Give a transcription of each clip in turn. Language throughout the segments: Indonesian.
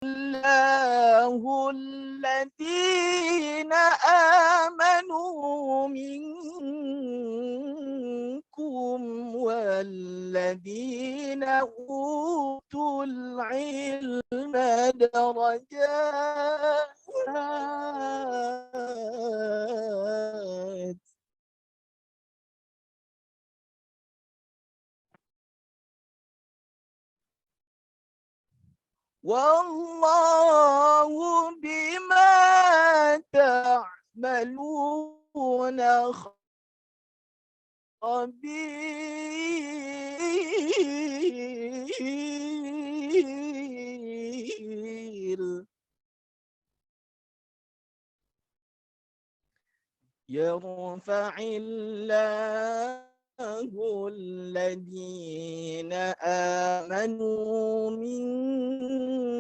الله الذين آمنوا منكم والذين أوتوا العلم درجات. والله بما تعملون خبير. يرفع الله الذين آمنوا منكم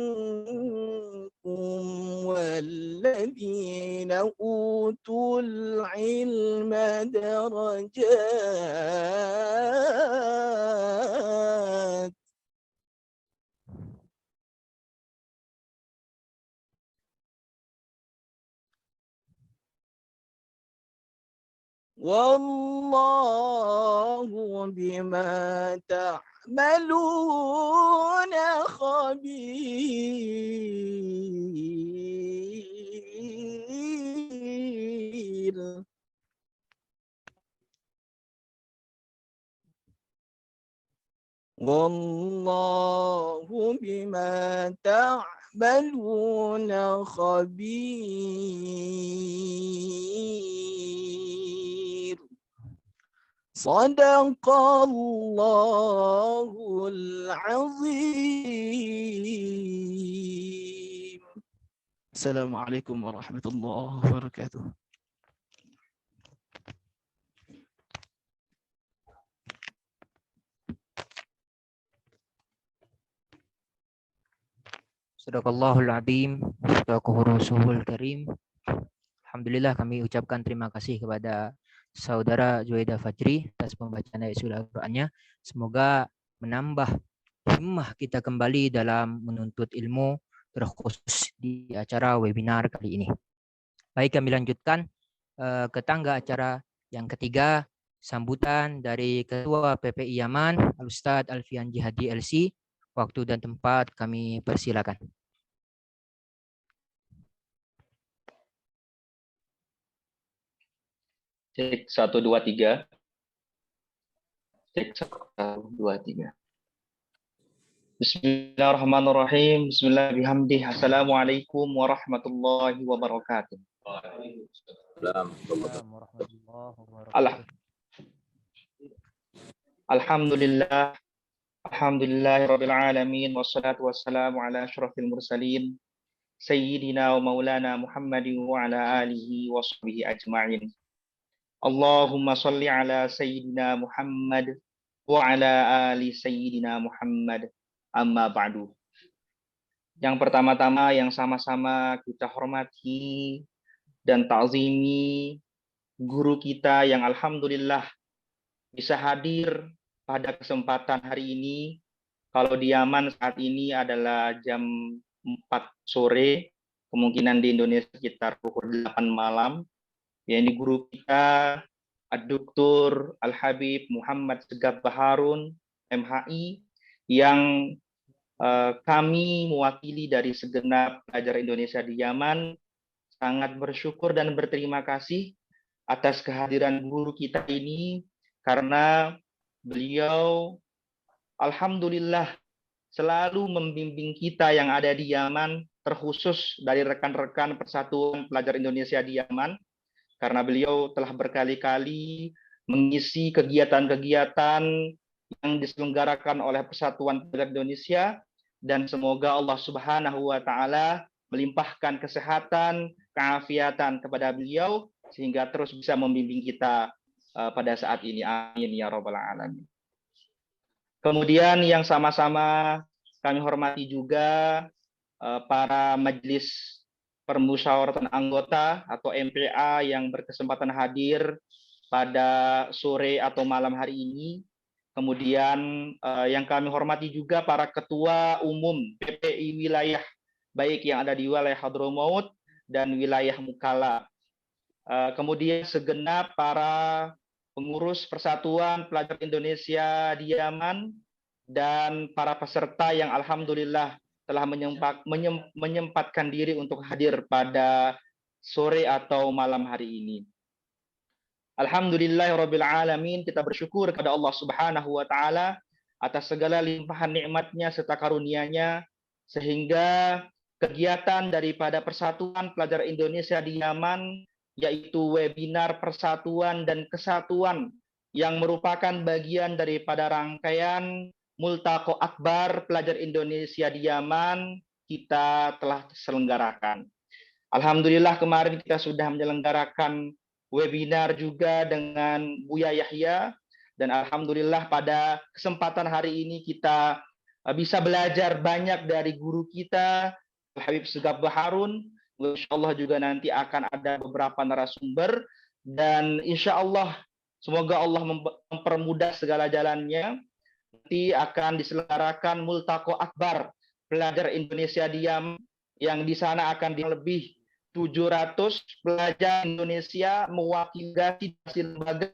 والذين أوتوا العلم درجات. والله بما تعملون خبير. والله بما تعملون خبير. صدق الله العظيم. السلام عليكم ورحمة الله وبركاته. Sadaqallahul Azim, sadaqahu Rasulul Karim. Alhamdulillah kami ucapkan terima kasih kepada Saudara Juwaida Fajri atas pembacaan ayat surah Al-Qur'annya. Semoga menambah himmah kita kembali dalam menuntut ilmu, terkhusus di acara webinar kali ini. Baik, kami lanjutkan ke tangga acara yang ketiga, sambutan dari Ketua PPI Yaman, Al-Ustadz Alfian Jihadi LC. Waktu dan tempat kami persilakan. Cek 1 2 3. Cek 1 2 3. Bismillahirrahmanirrahim. Bismillahirrahmanirrahim. Assalamualaikum warahmatullahi wabarakatuh. Alhamdulillah. Alhamdulillahirabbil alamin wassalatu wassalamu ala asyrafil mursalin sayyidina wa maulana Muhammadin wa ala alihi wa sahbihi ajma'in. Allahumma salli ala Sayyidina Muhammad wa ala ali Sayyidina Muhammad, amma ba'du. Yang pertama-tama yang sama-sama kita hormati dan ta'zimi guru kita yang alhamdulillah bisa hadir pada kesempatan hari ini. Kalau di Yaman saat ini adalah jam 4 sore, kemungkinan di Indonesia sekitar pukul 8 malam. Yang di guru kita Ad-Doktor Al-Habib Muhammad Segaf Baharun MHI, yang kami mewakili dari segenap pelajar Indonesia di Yaman sangat bersyukur dan berterima kasih atas kehadiran guru kita ini, karena beliau alhamdulillah selalu membimbing kita yang ada di Yaman, terkhusus dari rekan-rekan Persatuan Pelajar Indonesia di Yaman, karena beliau telah berkali-kali mengisi kegiatan-kegiatan yang diselenggarakan oleh Persatuan Pelajar Indonesia, dan semoga Allah Subhanahu wa taala melimpahkan kesehatan, keafiatan kepada beliau sehingga terus bisa membimbing kita pada saat ini. Amin ya rabbal alamin. Kemudian yang sama-sama kami hormati juga para majelis permusyawaratan anggota atau MPA yang berkesempatan hadir pada sore atau malam hari ini. Kemudian yang kami hormati juga para ketua umum PPI wilayah baik yang ada di wilayah Hadramaut dan wilayah Mukalla. Kemudian segenap para pengurus Persatuan Pelajar Indonesia di Yaman dan para peserta yang alhamdulillah telah menyempatkan diri untuk hadir pada sore atau malam hari ini. Alhamdulillahirabbil alamin, kita bersyukur kepada Allah Subhanahu wa taala atas segala limpahan nikmatnya serta karunia-Nya sehingga kegiatan daripada Persatuan Pelajar Indonesia di Yaman, yaitu webinar persatuan dan kesatuan yang merupakan bagian daripada rangkaian Multaqo Akbar Pelajar Indonesia di Yaman, kita telah selenggarakan. Alhamdulillah kemarin kita sudah menyelenggarakan webinar juga dengan Buya Yahya, dan alhamdulillah pada kesempatan hari ini kita bisa belajar banyak dari guru kita Habib Segaf Baharun. Insyaallah juga nanti akan ada beberapa narasumber, dan insyaallah semoga Allah mempermudah segala jalannya. Nanti akan diselenggarakan Multaqo Akbar Pelajar Indonesia di Yaman, yang di sana akan lebih 700 pelajar Indonesia mewakili lembaga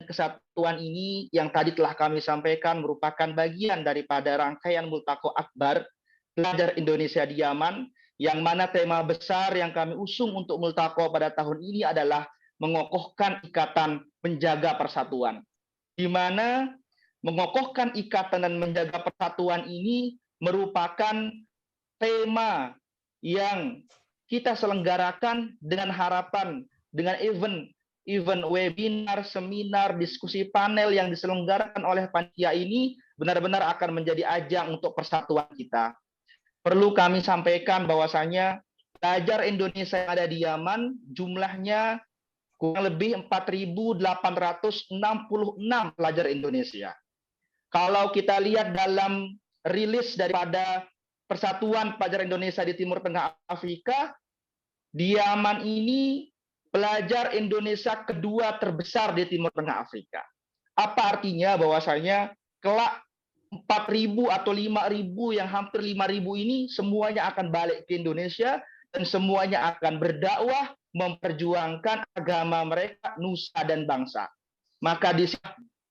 kesatuan ini yang tadi telah kami sampaikan merupakan bagian daripada rangkaian Multaqo Akbar Pelajar Indonesia di Yaman, yang mana tema besar yang kami usung untuk Multaqo pada tahun ini adalah mengokohkan ikatan menjaga persatuan. Di mana mengokohkan ikatan dan menjaga persatuan ini merupakan tema yang kita selenggarakan dengan harapan dengan event webinar, seminar, diskusi panel yang diselenggarakan oleh panitia ini benar-benar akan menjadi ajang untuk persatuan kita. Perlu kami sampaikan bahwasanya pelajar Indonesia yang ada di Yaman jumlahnya kurang lebih 4.866 pelajar Indonesia. Kalau kita lihat dalam rilis daripada Persatuan Pelajar Indonesia di Timur Tengah Afrika, di Yaman ini pelajar Indonesia kedua terbesar di Timur Tengah Afrika. Apa artinya? Bahwasanya kelak 4.000 atau 5.000 yang hampir 5.000 ini semuanya akan balik ke Indonesia dan semuanya akan berdakwah memperjuangkan agama mereka, nusa dan bangsa. Maka di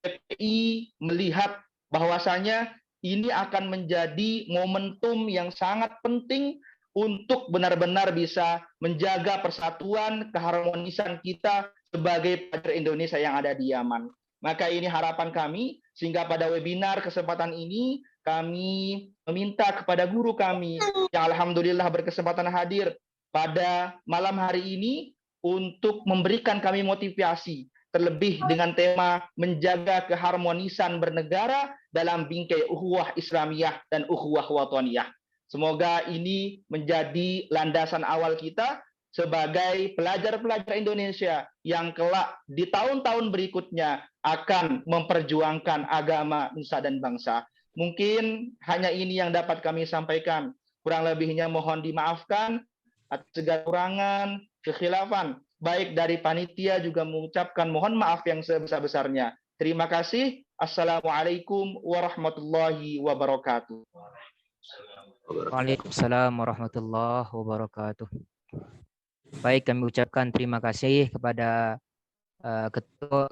PPI melihat bahwasanya ini akan menjadi momentum yang sangat penting untuk benar-benar bisa menjaga persatuan, keharmonisan kita sebagai pelajar Indonesia yang ada di Yaman. Maka ini harapan kami, sehingga pada webinar kesempatan ini kami meminta kepada guru kami yang alhamdulillah berkesempatan hadir pada malam hari ini untuk memberikan kami motivasi, terlebih dengan tema menjaga keharmonisan bernegara dalam bingkai ukhuwah Islamiyah dan ukhuwah wataniyah. Semoga ini menjadi landasan awal kita sebagai pelajar-pelajar Indonesia yang kelak di tahun-tahun berikutnya akan memperjuangkan agama, nusa dan bangsa. Mungkin hanya ini yang dapat kami sampaikan. Kurang lebihnya mohon dimaafkan atas segala kekurangan, kekhilafan, baik dari panitia juga mengucapkan mohon maaf yang sebesar-besarnya. Terima kasih. Assalamualaikum warahmatullahi wabarakatuh. Waalaikumsalam warahmatullahi wabarakatuh. Baik, kami ucapkan terima kasih kepada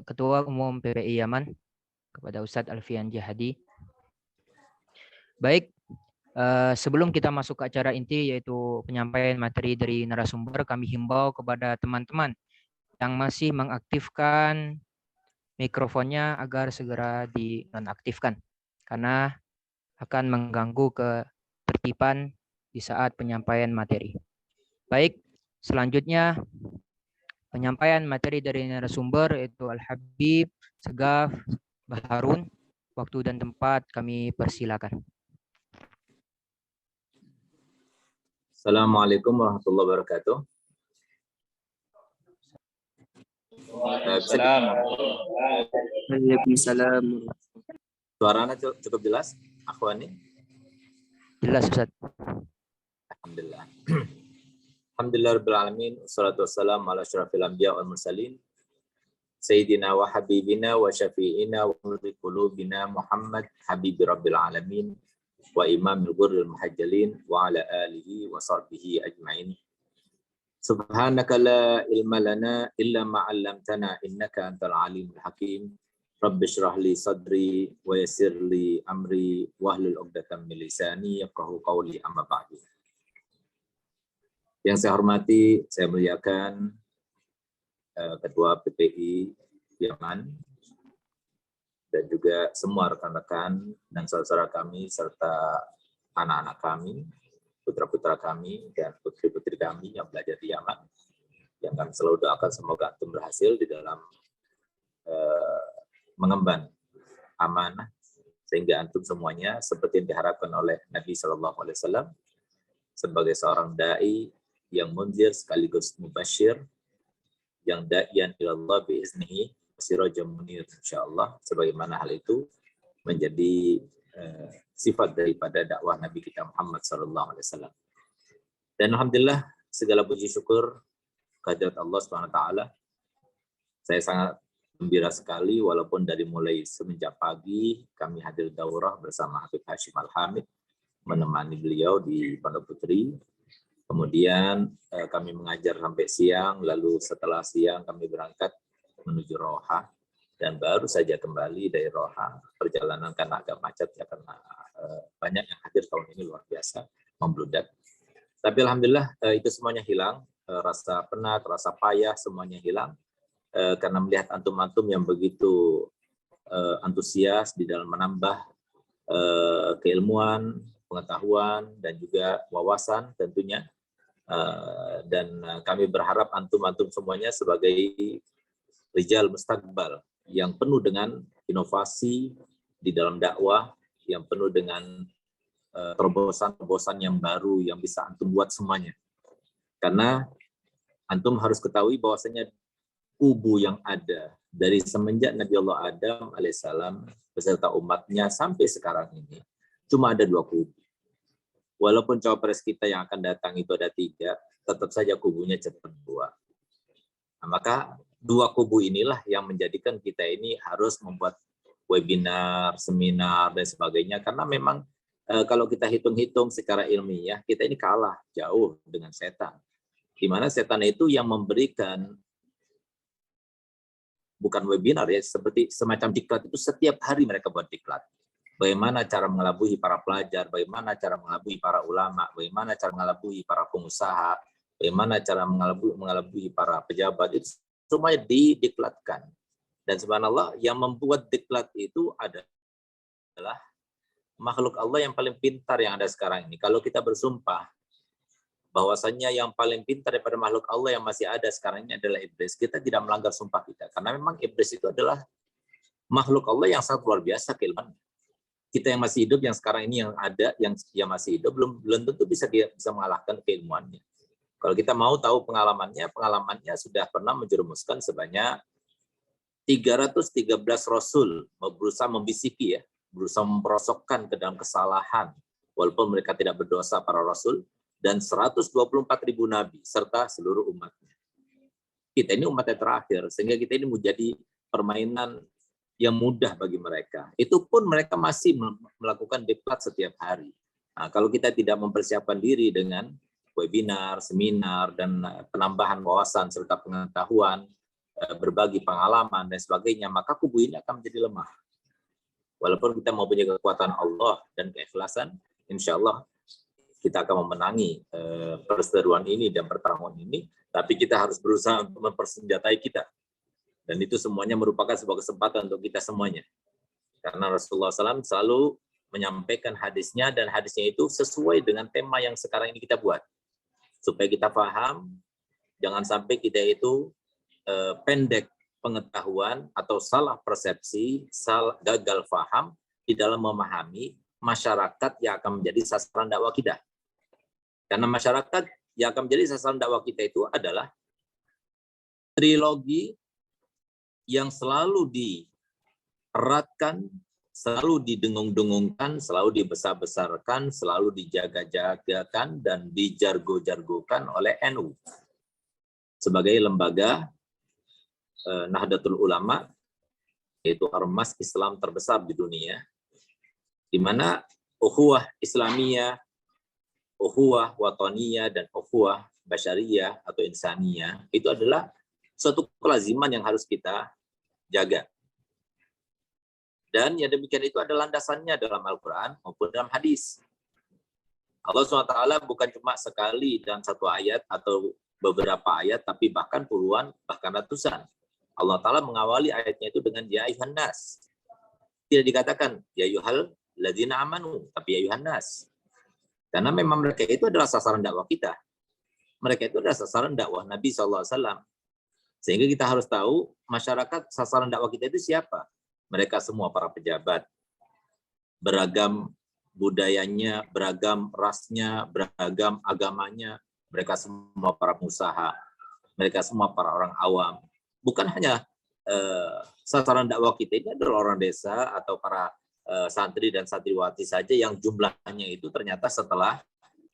Ketua Umum PPI Yaman, kepada Ustadz Alfian Jahadi. Baik, sebelum kita masuk ke acara inti yaitu penyampaian materi dari narasumber, kami himbau kepada teman-teman yang masih mengaktifkan mikrofonnya agar segera dinonaktifkan karena akan mengganggu ketertiban di saat penyampaian materi. Baik, selanjutnya penyampaian materi dari narasumber yaitu Al-Habib Segaf Baharun. Waktu dan tempat kami persilakan. Assalamualaikum warahmatullahi wabarakatuh. Waalaikumsalam. Suaranya cukup jelas? akhwani? Jelas Ustaz. Alhamdulillah. Alhamdulillahirabbil alamin, wassalatu wassalamu ala asyrafil anbiya wal mursalin sayyidina wa habibina wa syafi'ina wa nuri qulubina Muhammad habibi rabbil alamin wa imamil ghurril muhajjalin wa ala alihi wa sahbihi ajmain. Subhanaka la ilma lana illa ma 'allamtana innaka antal alimul hakim. Rabbi shrah li sadri wa yassir li amri wahlul 'uqdatam min lisani yafqahu qawli, amma ba'du. Yang saya hormati, saya muliakan Ketua PPI Yaman dan juga semua rekan-rekan dan saudara kami serta anak-anak kami, putra-putra kami dan putri-putri kami yang belajar di Yaman, yang kami selalu doakan semoga antum berhasil di dalam mengemban amanah sehingga antum semuanya seperti yang diharapkan oleh Nabi SAW sebagai seorang dai yang munzir sekaligus mubasyir, yang da'iyan ilallah biiznihi sirajan munir, insyaallah, sebagaimana hal itu menjadi sifat daripada dakwah Nabi kita Muhammad SAW. Dan alhamdulillah segala puji syukur kehadirat Allah SWT. Saya sangat gembira sekali walaupun dari mulai semenjak pagi kami hadir daurah bersama Habib Hashim Al-Hamid menemani beliau di Pondok Putri. Kemudian kami mengajar sampai siang, lalu setelah siang kami berangkat menuju Roha dan baru saja kembali dari Roha. Perjalanan karena agak macet ya, karena banyak yang hadir tahun ini luar biasa, membludak. Tapi alhamdulillah itu semuanya hilang, rasa penat, rasa payah semuanya hilang karena melihat antum-antum yang begitu antusias di dalam menambah keilmuan, pengetahuan dan juga wawasan tentunya. Dan kami berharap antum-antum semuanya sebagai rijal mustaqbal yang penuh dengan inovasi di dalam dakwah, yang penuh dengan terobosan-terobosan yang baru yang bisa antum buat semuanya. Karena antum harus ketahui bahwasanya kubu yang ada dari semenjak Nabi Allah Adam alaihissalam beserta umatnya sampai sekarang ini cuma ada 2 kubu. Walaupun cawapres kita yang akan datang itu ada 3, tetap saja kubunya cepat 2. Nah, maka 2 kubu inilah yang menjadikan kita ini harus membuat webinar, seminar, dan sebagainya. Karena memang kalau kita hitung-hitung secara ilmiah, kita ini kalah jauh dengan setan. Di mana setan itu yang memberikan, bukan webinar ya, seperti semacam diklat itu setiap hari mereka buat diklat. Bagaimana cara mengelabui para pelajar, bagaimana cara mengelabui para ulama, bagaimana cara mengelabui para pengusaha, bagaimana cara mengelabui para pejabat, itu semuanya didiklatkan. Dan subhanallah, yang membuat diklat itu adalah makhluk Allah yang paling pintar yang ada sekarang ini. Kalau kita bersumpah bahwasannya yang paling pintar daripada makhluk Allah yang masih ada sekarang ini adalah iblis, kita tidak melanggar sumpah kita. Karena memang iblis itu adalah makhluk Allah yang sangat luar biasa keilmuannya. Kita yang masih hidup, yang sekarang ini yang ada, yang masih hidup, belum tentu bisa mengalahkan keilmuannya. Kalau kita mau tahu pengalamannya sudah pernah menjerumuskan sebanyak 313 Rasul, berusaha membisiki ya, berusaha memperosokkan ke dalam kesalahan, walaupun mereka tidak berdosa para Rasul, dan 124.000 Nabi, serta seluruh umatnya. Kita ini umat yang terakhir, sehingga kita ini menjadi permainan yang mudah bagi mereka. Itu pun mereka masih melakukan diklat setiap hari. Nah, kalau kita tidak mempersiapkan diri dengan webinar, seminar, dan penambahan wawasan serta pengetahuan, berbagi pengalaman dan sebagainya, maka kubu ini akan menjadi lemah. Walaupun kita mau punya kekuatan Allah dan keikhlasan, insya Allah kita akan memenangi perseteruan ini dan pertarungan ini, tapi kita harus berusaha untuk mempersenjatai kita. Dan itu semuanya merupakan sebuah kesempatan untuk kita semuanya. Karena Rasulullah SAW selalu menyampaikan hadisnya, dan hadisnya itu sesuai dengan tema yang sekarang ini kita buat. Supaya kita paham, jangan sampai kita itu pendek pengetahuan atau salah persepsi, gagal paham di dalam memahami masyarakat yang akan menjadi sasaran dakwah kita. Karena masyarakat yang akan menjadi sasaran dakwah kita itu adalah trilogi yang selalu dieratkan, selalu didengung-dengungkan, selalu dibesar-besarkan, selalu dijaga-jagakan, dan dijargo-jargokan oleh NU sebagai lembaga Nahdlatul Ulama, yaitu ormas Islam terbesar di dunia, di mana ukhuwah Islamiyah, ukhuwah wataniyah, dan ukhuwah basyariyah atau insaniyah itu adalah suatu kelaziman yang harus kita jaga. Dan yang demikian itu adalah landasannya dalam Al-Quran maupun dalam hadis. Allah SWT bukan cuma sekali dalam satu ayat atau beberapa ayat, tapi bahkan puluhan, bahkan ratusan. Allah Ta'ala mengawali ayatnya itu dengan ya ayuhan nas. Tidak dikatakan ya ayuhal ladzina amanu, tapi ya ayuhan nas. Karena memang mereka itu adalah sasaran dakwah kita. Mereka itu adalah sasaran dakwah Nabi SAW. Sehingga kita harus tahu masyarakat sasaran dakwah kita itu siapa. Mereka semua para pejabat, beragam budayanya, beragam rasnya, beragam agamanya, mereka semua para pengusaha, mereka semua para orang awam. Bukan hanya sasaran dakwah kita ini adalah orang desa atau para santri dan santriwati saja yang jumlahnya itu ternyata setelah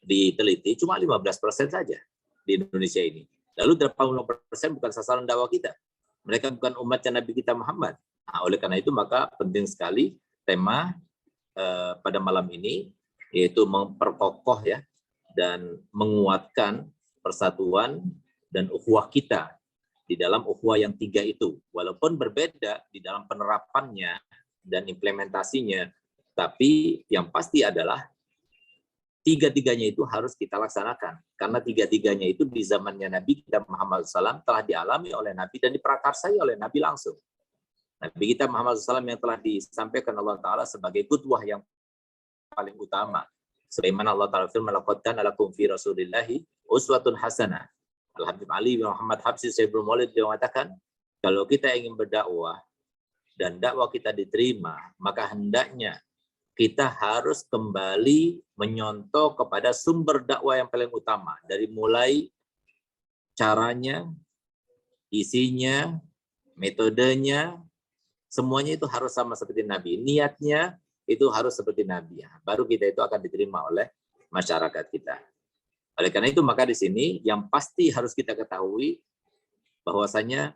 diteliti cuma 15% saja di Indonesia ini. Lalu 80% bukan sasaran dakwah kita. Mereka bukan umatnya Nabi kita Muhammad. Nah, oleh karena itu maka penting sekali tema pada malam ini yaitu memperkokoh ya dan menguatkan persatuan dan ukhuwah kita di dalam ukhuwah yang tiga itu. Walaupun berbeda di dalam penerapannya dan implementasinya, tapi yang pasti adalah tiga-tiganya itu harus kita laksanakan. Karena tiga-tiganya itu di zamannya Nabi kita Muhammad SAW telah dialami oleh Nabi dan diprakarsai oleh Nabi langsung. Nabi kita Muhammad SAW yang telah disampaikan Allah Ta'ala sebagai qudwah yang paling utama. Sebagaimana Allah Ta'ala firman, laqad kana lakum fi Rasulillahi uswatun hasanah. Al-Habib Ali bin Muhammad Habsyi Sayyidul Maulid dia mengatakan, kalau kita ingin berdakwah dan dakwah kita diterima, maka hendaknya kita harus kembali menyontoh kepada sumber dakwah yang paling utama. Dari mulai caranya, isinya, metodenya, semuanya itu harus sama seperti Nabi. Niatnya itu harus seperti Nabi. Baru kita itu akan diterima oleh masyarakat kita. Oleh karena itu maka di sini yang pasti harus kita ketahui bahwasanya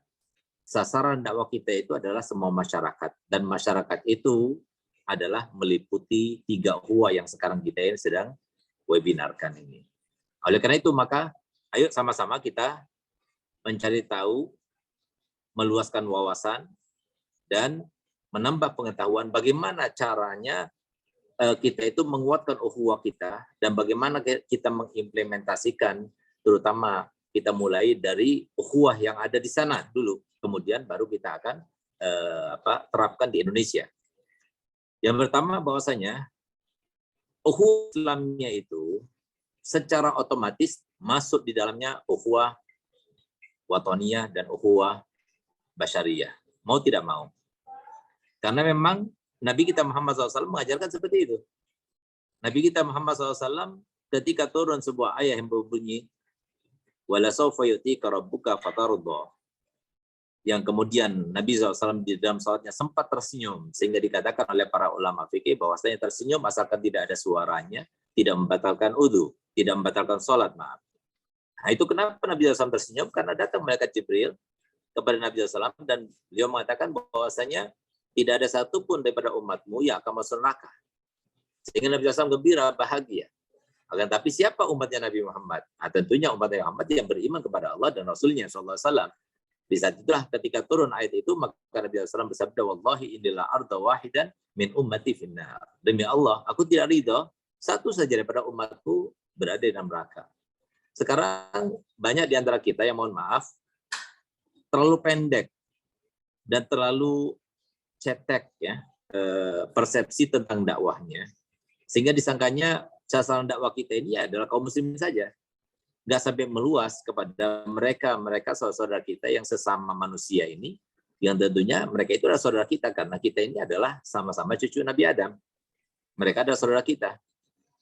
sasaran dakwah kita itu adalah semua masyarakat. Dan masyarakat itu adalah meliputi 3 ukhuwah yang sekarang kita ini sedang webinarkan ini. Oleh karena itu maka ayo sama-sama kita mencari tahu, meluaskan wawasan, dan menambah pengetahuan bagaimana caranya kita itu menguatkan ukhuwah kita dan bagaimana kita mengimplementasikan, terutama kita mulai dari ukhuwah yang ada di sana dulu, kemudian baru kita akan terapkan di Indonesia. Yang pertama bahwasanya ukhuwah Islamnya itu secara otomatis masuk di dalamnya ukhuwah wataniyah dan ukhuwah basyariyah, mau tidak mau. Karena memang Nabi kita Muhammad SAW mengajarkan seperti itu. Nabi kita Muhammad SAW ketika turun sebuah ayat yang berbunyi wala sawfa yu'tika rabbuka fataruddah, yang kemudian Nabi SAW di dalam salatnya sempat tersenyum, sehingga dikatakan oleh para ulama fikih bahwasanya tersenyum asalkan tidak ada suaranya, tidak membatalkan wudu, tidak membatalkan sholat, maaf. Nah itu kenapa Nabi SAW tersenyum? Karena datang malaikat Jibril kepada Nabi SAW dan beliau mengatakan bahwasanya tidak ada satupun daripada umatmu yang akan masuk neraka. Sehingga Nabi SAW gembira, bahagia. Akan tapi siapa umatnya Nabi Muhammad? Nah, tentunya umatnya Muhammad yang beriman kepada Allah dan Rasulnya SAW. Di saat itulah ketika turun ayat itu, maka Nabi SAW bersabda, wallahi inilah arda wahidan min ummati finnar. Demi Allah, aku tidak ridho satu saja daripada umatku berada di dalam neraka. Sekarang banyak di antara kita yang mohon maaf, terlalu pendek dan terlalu cetek ya persepsi tentang dakwahnya, sehingga disangkanya sasaran dakwah kita ini adalah kaum muslimin saja, nggak sampai meluas kepada mereka saudara kita yang sesama manusia ini, yang tentunya mereka itu adalah saudara kita karena kita ini adalah sama-sama cucu Nabi Adam. Mereka adalah saudara kita,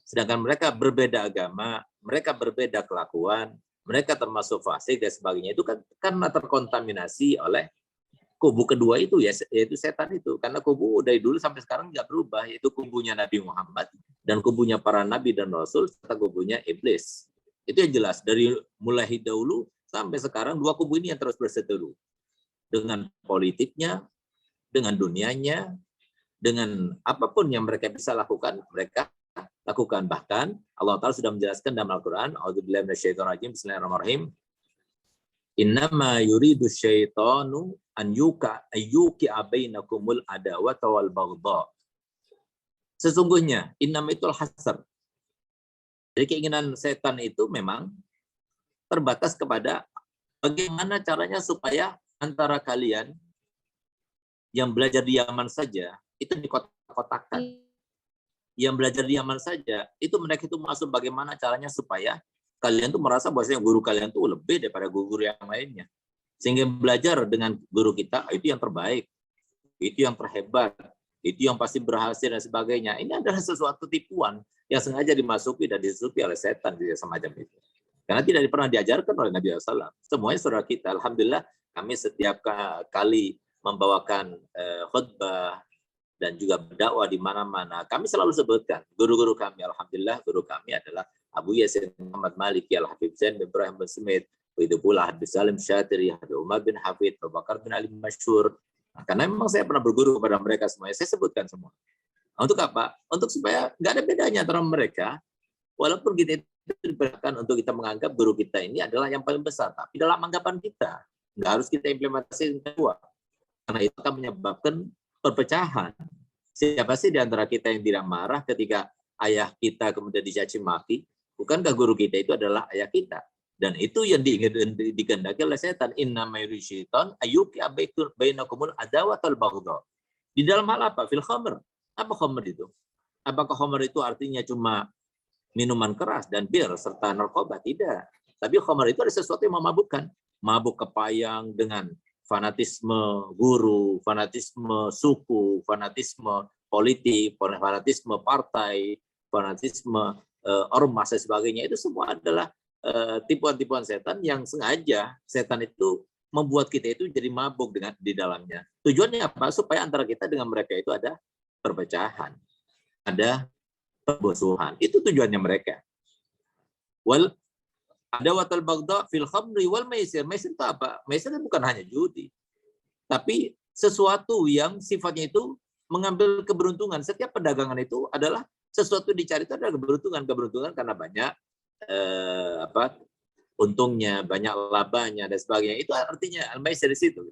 sedangkan mereka berbeda agama, mereka berbeda kelakuan, mereka termasuk fasik dan sebagainya, itu kan karena terkontaminasi oleh kubu kedua itu yaitu setan itu, karena kubu dari dulu sampai sekarang nggak berubah, yaitu kubunya Nabi Muhammad dan kubunya para nabi dan rasul serta kubunya iblis. Itu yang jelas dari mulai dahulu sampai sekarang dua kubu ini yang terus berseteru dengan politiknya, dengan dunianya, dengan apapun yang mereka bisa lakukan, mereka lakukan. Bahkan Allah Ta'ala sudah menjelaskan dalam Al-Quran, A'udzubillahi minasyaitonirrajim, Bismillahirrahmanirrahim, Innama yuridu syaitanu an yuqi'a bainakumul adawata wal baghdha. Sesungguhnya, innama itu al-hasr. Jadi keinginan setan itu memang terbatas kepada bagaimana caranya supaya antara kalian yang belajar di Yaman saja, itu dikotak-kotakan. Yang belajar di Yaman saja, itu mereka itu masuk bagaimana caranya supaya kalian tuh merasa bahwasanya guru kalian tuh lebih daripada guru yang lainnya. Sehingga belajar dengan guru kita, itu yang terbaik, itu yang terhebat, itu yang pasti berhasil dan sebagainya. Ini adalah sesuatu tipuan yang sengaja dimasuki dan disusupi oleh setan semacam itu. Karena tidak pernah diajarkan oleh Nabi SAW. Semuanya saudara kita. Alhamdulillah kami setiap kali membawakan khutbah dan juga berdakwah di mana-mana, kami selalu sebutkan guru-guru kami. Alhamdulillah guru kami adalah Abu Yasin Muhammad Maliki, Al-Habib Zain bin Ibrahim bin Smith, begitu pula Habib Salim Syatiri, Habib Umar bin Hafid, Abu Bakar bin Ali Masyhur. Karena memang saya pernah berguru kepada mereka semuanya, saya sebutkan semua. Untuk apa? Untuk supaya nggak ada bedanya antara mereka, walaupun kita itu diperintahkan untuk kita menganggap guru kita ini adalah yang paling besar, tapi dalam anggapan kita, nggak harus kita implementasi kedua. Karena itu akan menyebabkan perpecahan. Siapa sih di antara kita yang tidak marah ketika ayah kita kemudian dicaci maki? Bukankah guru kita itu adalah ayah kita? Dan itu yang dikehendaki oleh setan. Inna mayuri syaitan ayyuki abaitul bainakumul adawat wal baghdha. Di dalam hal apa? Fil khamr. Apa khamr itu? Apakah khamr itu artinya cuma minuman keras dan bir serta narkoba? Tidak. Tapi khamr itu ada sesuatu yang memabukkan. Mabuk kepayang dengan fanatisme guru, fanatisme suku, fanatisme politik, fanatisme partai, fanatisme ormas dan sebagainya. Itu semua adalah tipuan-tipuan setan yang sengaja setan itu membuat kita itu jadi mabuk dengan di dalamnya. Tujuannya apa? Supaya antara kita dengan mereka itu ada perpecahan, ada permusuhan. Itu tujuannya mereka. Wal adawatul baghdha fil khamri wal maisir. Maisir itu apa? Maisir itu bukan hanya judi, tapi sesuatu yang sifatnya itu mengambil keberuntungan. Setiap perdagangan itu adalah sesuatu dicari itu adalah keberuntungan. Keberuntungan karena banyak untungnya, banyak labanya dan sebagainya. Itu artinya al-maisir di situ.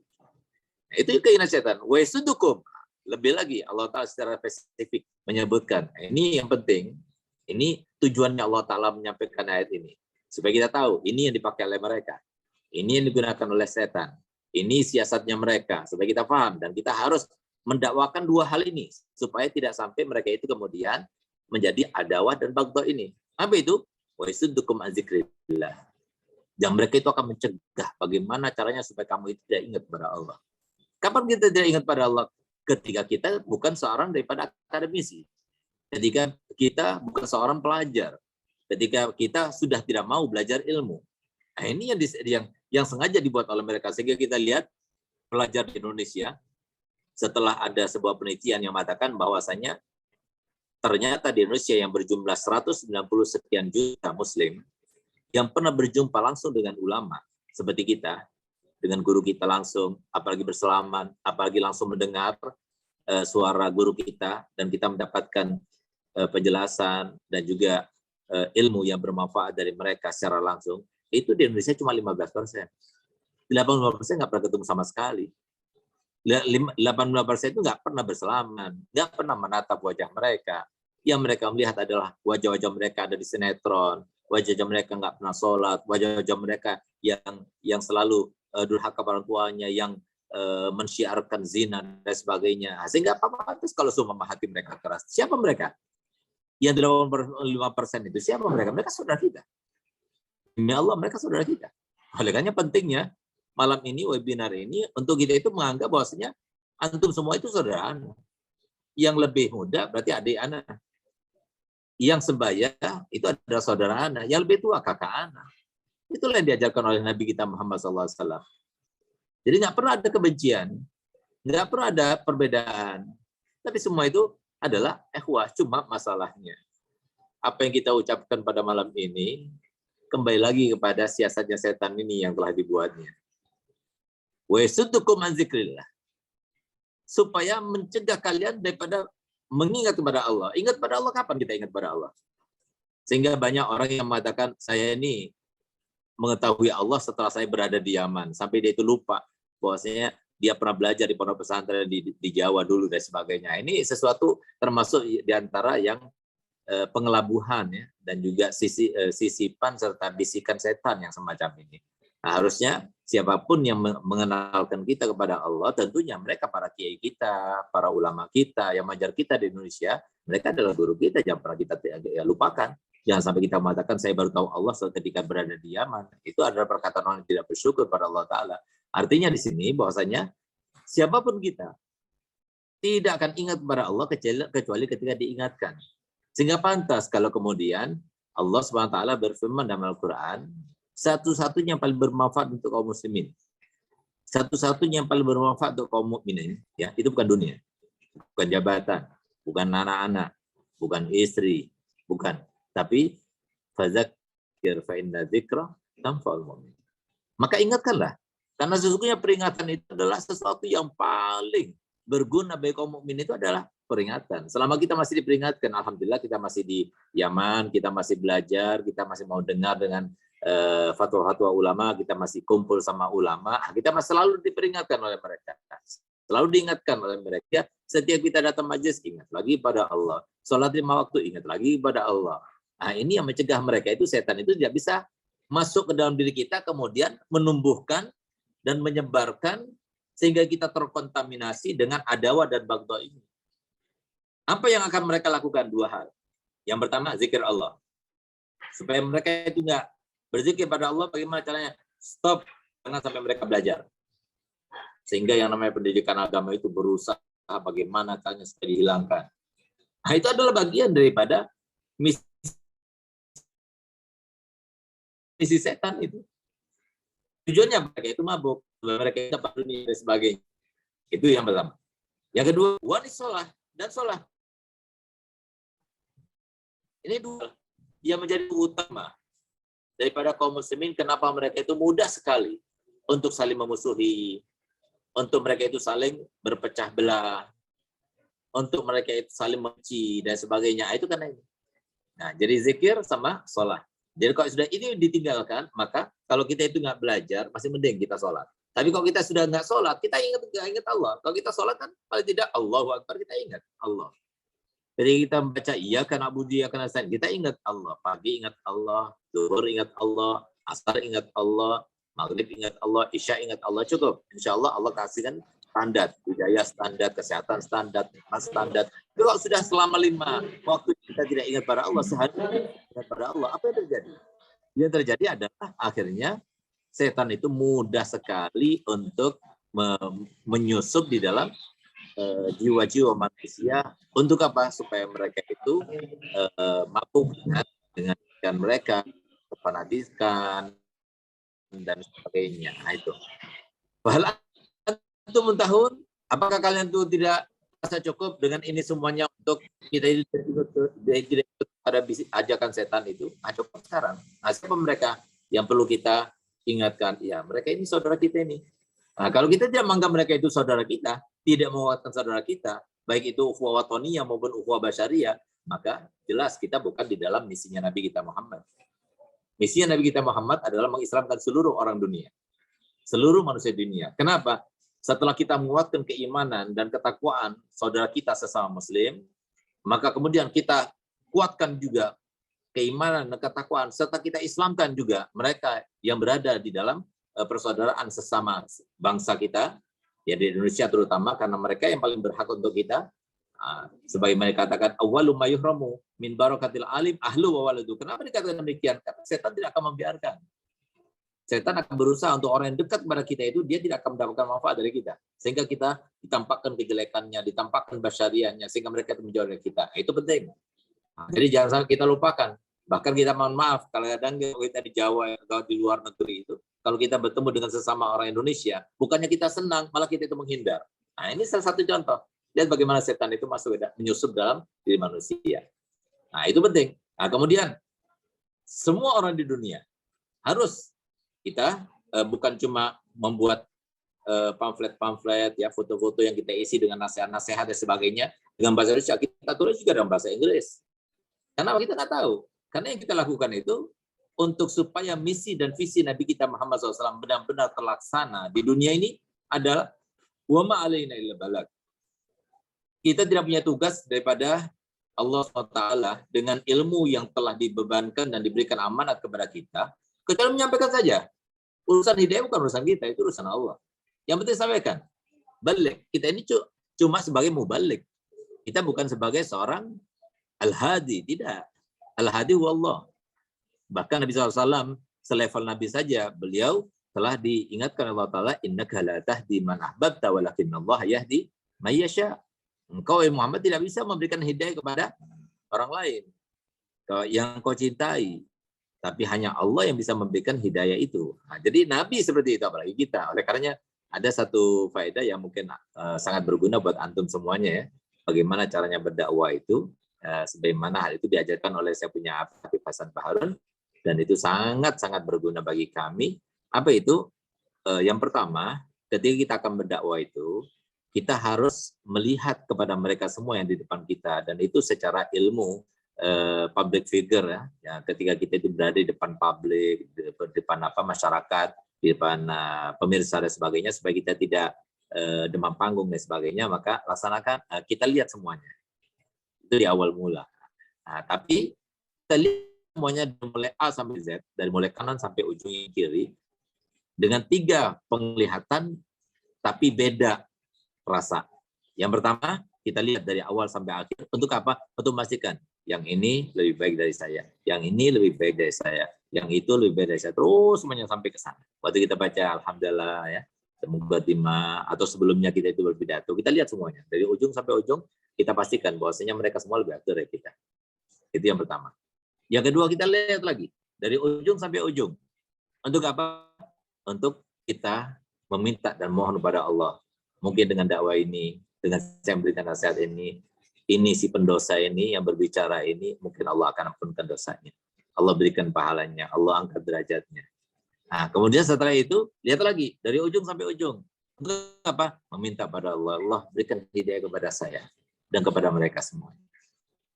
Nah, itu keinginan setan. Wa yasudukum. Lebih lagi Allah Ta'ala secara spesifik menyebutkan. Ini yang penting. Ini tujuannya Allah Ta'ala menyampaikan ayat ini. Supaya kita tahu ini yang dipakai oleh mereka. Ini yang digunakan oleh setan. Ini siasatnya mereka. Supaya kita paham dan kita harus mendakwakan dua hal ini supaya tidak sampai mereka itu kemudian menjadi adawah dan baghdha ini. Apa itu? Wa yasuddukum an dzikrillah. Yang mereka itu akan mencegah bagaimana caranya supaya kamu itu tidak ingat pada Allah. Kapan kita tidak ingat pada Allah? Ketika kita bukan seorang daripada akademisi. Ketika kita bukan seorang pelajar. Ketika kita sudah tidak mau belajar ilmu. Nah, ini yang sengaja dibuat oleh mereka. Sehingga kita lihat pelajar di Indonesia setelah ada sebuah penelitian yang mengatakan bahwasanya ternyata di Indonesia yang berjumlah 190 sekian juta muslim yang pernah berjumpa langsung dengan ulama seperti kita, dengan guru kita langsung, apalagi bersalaman, apalagi langsung mendengar suara guru kita dan kita mendapatkan penjelasan dan juga ilmu yang bermanfaat dari mereka secara langsung, itu di Indonesia cuma 15%. 85% nggak pernah ketemu sama sekali. 80% itu nggak pernah bersalaman, nggak pernah menatap wajah mereka. Yang mereka melihat adalah wajah-wajah mereka ada di sinetron, wajah-wajah mereka nggak pernah sholat, wajah-wajah mereka yang selalu durhaka pada orang tuanya, yang mensyiarkan zina dan sebagainya. Sehingga apa pantas kalau semua hati mereka keras. Siapa mereka? Yang 85% itu siapa mereka? Mereka saudara kita. Demi Allah, mereka saudara kita. Oleh karena pentingnya malam ini, webinar ini, untuk kita itu menganggap bahwasanya antum semua itu saudara anak. Yang lebih muda berarti adik anak. Yang sebaya itu adalah saudara anak. Yang lebih tua kakak anak. Itulah yang diajarkan oleh Nabi kita Muhammad SAW. Jadi nggak pernah ada kebencian Nggak perlu ada perbedaan. Tapi semua itu adalah ikhwah. Cuma masalahnya, apa yang kita ucapkan pada malam ini, kembali lagi kepada siasatnya setan ini yang telah dibuatnya. Wa yasuddukum an dzikrillah. Supaya mencegah kalian daripada mengingat kepada Allah. Ingat pada Allah, kapan kita ingat pada Allah? Sehingga banyak orang yang mengatakan, saya ini mengetahui Allah setelah saya berada di Yaman. Sampai dia itu lupa bahwasanya dia pernah belajar di pondok pesantren di Jawa dulu dan sebagainya. Ini sesuatu termasuk di antara yang pengelabuhan ya, dan juga sisipan serta bisikan setan yang semacam ini. Nah, harusnya siapapun yang mengenalkan kita kepada Allah, tentunya mereka para kiai kita, para ulama kita, yang mengajar kita di Indonesia, mereka adalah guru kita, jangan pernah kita lupakan. Jangan sampai kita mengatakan saya baru tahu Allah ketika berada di Yaman. Itu adalah perkataan orang yang tidak bersyukur pada Allah Ta'ala. Artinya di sini bahwasanya siapapun kita tidak akan ingat kepada Allah kecuali ketika diingatkan. Sehingga pantas kalau kemudian Allah SWT berfirman dalam Al-Quran, satu-satunya yang paling bermanfaat untuk kaum muslimin, satu-satunya yang paling bermanfaat untuk kaum mukminin, ya, itu bukan dunia, bukan jabatan, bukan anak-anak, bukan istri, bukan, tapi fadzakir fa inna dzikra tanfa'ul mu'min. Maka ingatkanlah, karena sesungguhnya peringatan itu adalah sesuatu yang paling berguna bagi kaum mukmin. Itu adalah peringatan. Selama kita masih diperingatkan, alhamdulillah kita masih di Yaman, kita masih belajar, kita masih mau dengar dengan fatwa-fatwa ulama, kita masih kumpul sama ulama, kita masih selalu diperingatkan oleh mereka, selalu diingatkan oleh mereka. Setiap kita datang majelis, ingat lagi pada Allah. Sholat 5 waktu, ingat lagi pada Allah. Nah, ini yang mencegah mereka itu, setan itu tidak bisa masuk ke dalam diri kita, kemudian menumbuhkan dan menyebarkan sehingga kita terkontaminasi dengan adawa dan baghdha ini. Apa yang akan mereka lakukan? 2 hal. Yang pertama, zikir Allah. Supaya mereka itu enggak berzikir pada Allah, bagaimana caranya? Stop, jangan sampai mereka belajar. Sehingga yang namanya pendidikan agama itu berusaha bagaimana caranya supaya dihilangkan. Nah, itu adalah bagian daripada misi setan itu. Tujuannya mereka itu mabuk, mereka itu dapat dunia dan sebagainya. Itu yang pertama. Yang kedua, wanis sholat dan sholat. Ini 2 yang menjadi utama daripada kaum muslimin. Kenapa mereka itu mudah sekali untuk saling memusuhi, untuk mereka itu saling berpecah belah, untuk mereka itu saling membenci dan sebagainya. Itu karena ini. Nah, jadi zikir sama sholat. Jadi kalau sudah ini ditinggalkan, maka kalau kita itu nggak belajar, masih mending kita sholat. Tapi kalau kita sudah nggak sholat, kita ingat Allah. Kalau kita sholat kan paling tidak Allahu Akbar, kita ingat Allah. Jadi kita membaca iyyaka na'budu wa iyyaka nasta'in, kita ingat Allah. Pagi ingat Allah, zuhur ingat Allah, asar ingat Allah, maghrib ingat Allah, isya ingat Allah, cukup. Insya Allah Allah kasihkan standar, budaya standar, kesehatan standar, iman standar. Kalau sudah selama 5 waktu kita tidak ingat pada Allah, sehari ingat pada Allah, apa yang terjadi? Yang terjadi adalah akhirnya setan itu mudah sekali untuk menyusup di dalam jiwa-jiwa manusia. Untuk apa? Supaya mereka itu mampu dengan mereka, kefanatikan dan sebagainya. Nah, itu. Bahwa itu tahun, apakah kalian itu tidak merasa cukup dengan ini semuanya untuk kita tidak ikut pada ajakan setan itu? Nah, cukup sekarang. Nah, siapa mereka yang perlu kita ingatkan? Ya, mereka ini saudara kita ini. Nah, kalau kita tidak menganggap mereka itu saudara kita, tidak menguatkan saudara kita, baik itu ukhuwah watoniyah maupun ukhuwah basyariyah, maka jelas kita bukan di dalam misinya Nabi kita Muhammad. Misinya Nabi kita Muhammad adalah mengislamkan seluruh orang dunia, seluruh manusia dunia. Kenapa? Setelah kita menguatkan keimanan dan ketakwaan saudara kita sesama Muslim, maka kemudian kita kuatkan juga keimanan dan ketakwaan, serta kita Islamkan juga mereka yang berada di dalam persaudaraan sesama bangsa kita, ya di Indonesia terutama, karena mereka yang paling berhak untuk kita. Sebagaimana dikatakan, awwalu ma yuhramu min barakatil alim ahlu wa waladu. Kenapa dikatakan demikian? Karena setan tidak akan membiarkan. Setan akan berusaha untuk orang yang dekat kepada kita itu, dia tidak akan mendapatkan manfaat dari kita. Sehingga kita ditampakkan kejelekannya, ditampakkan basyariahnya, sehingga mereka itu menjauh dari kita. Itu penting. Jadi jangan sampai kita lupakan. Bahkan kita mohon maaf, kadang-kadang kita di Jawa atau di luar negeri itu, kalau kita bertemu dengan sesama orang Indonesia, bukannya kita senang, malah kita itu menghindar. Nah, ini salah satu contoh. Lihat bagaimana setan itu menyusup dalam diri manusia. Nah, itu penting. Nah, kemudian semua orang di dunia harus kita bukan cuma membuat pamflet-pamflet, ya, foto-foto yang kita isi dengan nasihat-nasihat dan sebagainya dengan bahasa Indonesia, kita tulis juga dalam bahasa Inggris. Karena kita nggak tahu. Karena yang kita lakukan itu untuk supaya misi dan visi Nabi kita Muhammad SAW benar-benar terlaksana di dunia ini adalah wa ma alaina illa balag. Kita tidak punya tugas daripada Allah SWT dengan ilmu yang telah dibebankan dan diberikan amanat kepada kita, kecuali menyampaikan saja. Urusan hidayah bukan urusan kita, itu urusan Allah. Yang penting sampaikan. Balik. Kita ini cuma sebagai mubalik. Kita bukan sebagai seorang al-hadi. Tidak. Al-hadi wallah. Bahkan Nabi SAW, selevel Nabi saja, beliau telah diingatkan Allah Ta'ala, innaka la tahdi man ahbabta walakinnallaha yahdi may yasha. Engkau Muhammad tidak bisa memberikan hidayah kepada orang lain yang kau cintai, tapi hanya Allah yang bisa memberikan hidayah itu. Nah, jadi Nabi seperti itu, apalagi kita. Oleh karenanya ada satu faedah yang mungkin sangat berguna buat antum semuanya, ya. Bagaimana caranya berdakwah itu, sebagaimana hal itu diajarkan oleh saya punya Habib Hasan Baharun, dan itu sangat-sangat berguna bagi kami. Apa itu? Yang pertama, ketika kita akan berdakwah itu, kita harus melihat kepada mereka semua yang di depan kita, dan itu secara ilmu public figure, ya. Ketika kita itu berada di depan publik, di depan masyarakat, di depan pemirsa dan sebagainya, supaya kita tidak demam panggung dan sebagainya, maka laksanakan kita lihat semuanya. Itu di awal mula. Nah, tapi kita lihat semuanya dari mulai A sampai Z, dari mulai kanan sampai ujung kiri, dengan 3 penglihatan, tapi beda rasa. Yang pertama, kita lihat dari awal sampai akhir. Untuk apa? Untuk memastikan yang ini lebih baik dari saya, yang ini lebih baik dari saya, yang itu lebih baik dari saya. Terus semuanya sampai ke sana. Waktu kita baca alhamdulillah, ya, Muqaddimah, atau sebelumnya kita itu berpidato, kita lihat semuanya dari ujung sampai ujung. Kita pastikan bahwasanya mereka semua lebih baik dari kita. Itu yang pertama. Yang kedua, kita lihat lagi dari ujung sampai ujung. Untuk apa? Untuk kita meminta dan mohon kepada Allah. Mungkin dengan dakwah ini, dengan saya memberikan nasihat ini si pendosa ini yang berbicara ini, mungkin Allah akan ampunkan dosanya. Allah berikan pahalanya, Allah angkat derajatnya. Nah, kemudian setelah itu, lihat lagi dari ujung sampai ujung. Untuk apa? Meminta pada Allah, Allah berikan hidayah kepada saya dan kepada mereka semua.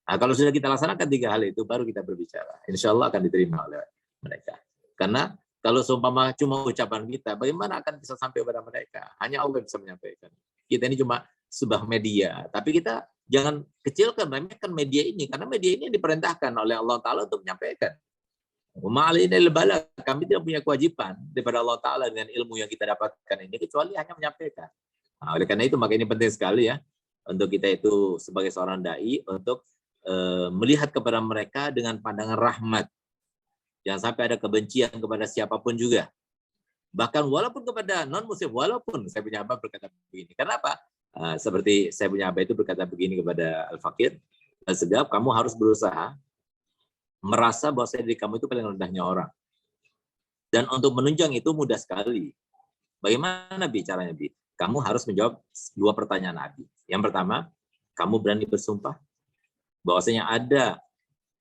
Nah, kalau sudah kita laksanakan 3 hal itu, baru kita berbicara. Insya Allah akan diterima oleh mereka. Karena kalau seumpama cuma ucapan kita, bagaimana akan bisa sampai kepada mereka? Hanya Allah yang bisa menyampaikan. Kita ini cuma sebuah media. Tapi kita jangan kecilkan, remehkan media ini. Karena media ini diperintahkan oleh Allah Ta'ala untuk menyampaikan. Kami tidak punya kewajiban daripada Allah Ta'ala dengan ilmu yang kita dapatkan ini, kecuali hanya menyampaikan. Nah, oleh karena itu, maka ini penting sekali, ya, untuk kita itu sebagai seorang da'i, untuk melihat kepada mereka dengan pandangan rahmat. Jangan sampai ada kebencian kepada siapapun juga. Bahkan walaupun kepada non-muslim, walaupun saya punya abah berkata begini. Kenapa? Seperti saya punya abah itu berkata begini kepada Al-Fakir, sedap kamu harus berusaha merasa bahwa diri kamu itu paling rendahnya orang. Dan untuk menunjang itu mudah sekali. Bagaimana bicaranya, Bi? Kamu harus menjawab 2 pertanyaan Nabi. Yang pertama, kamu berani bersumpah bahwasanya ada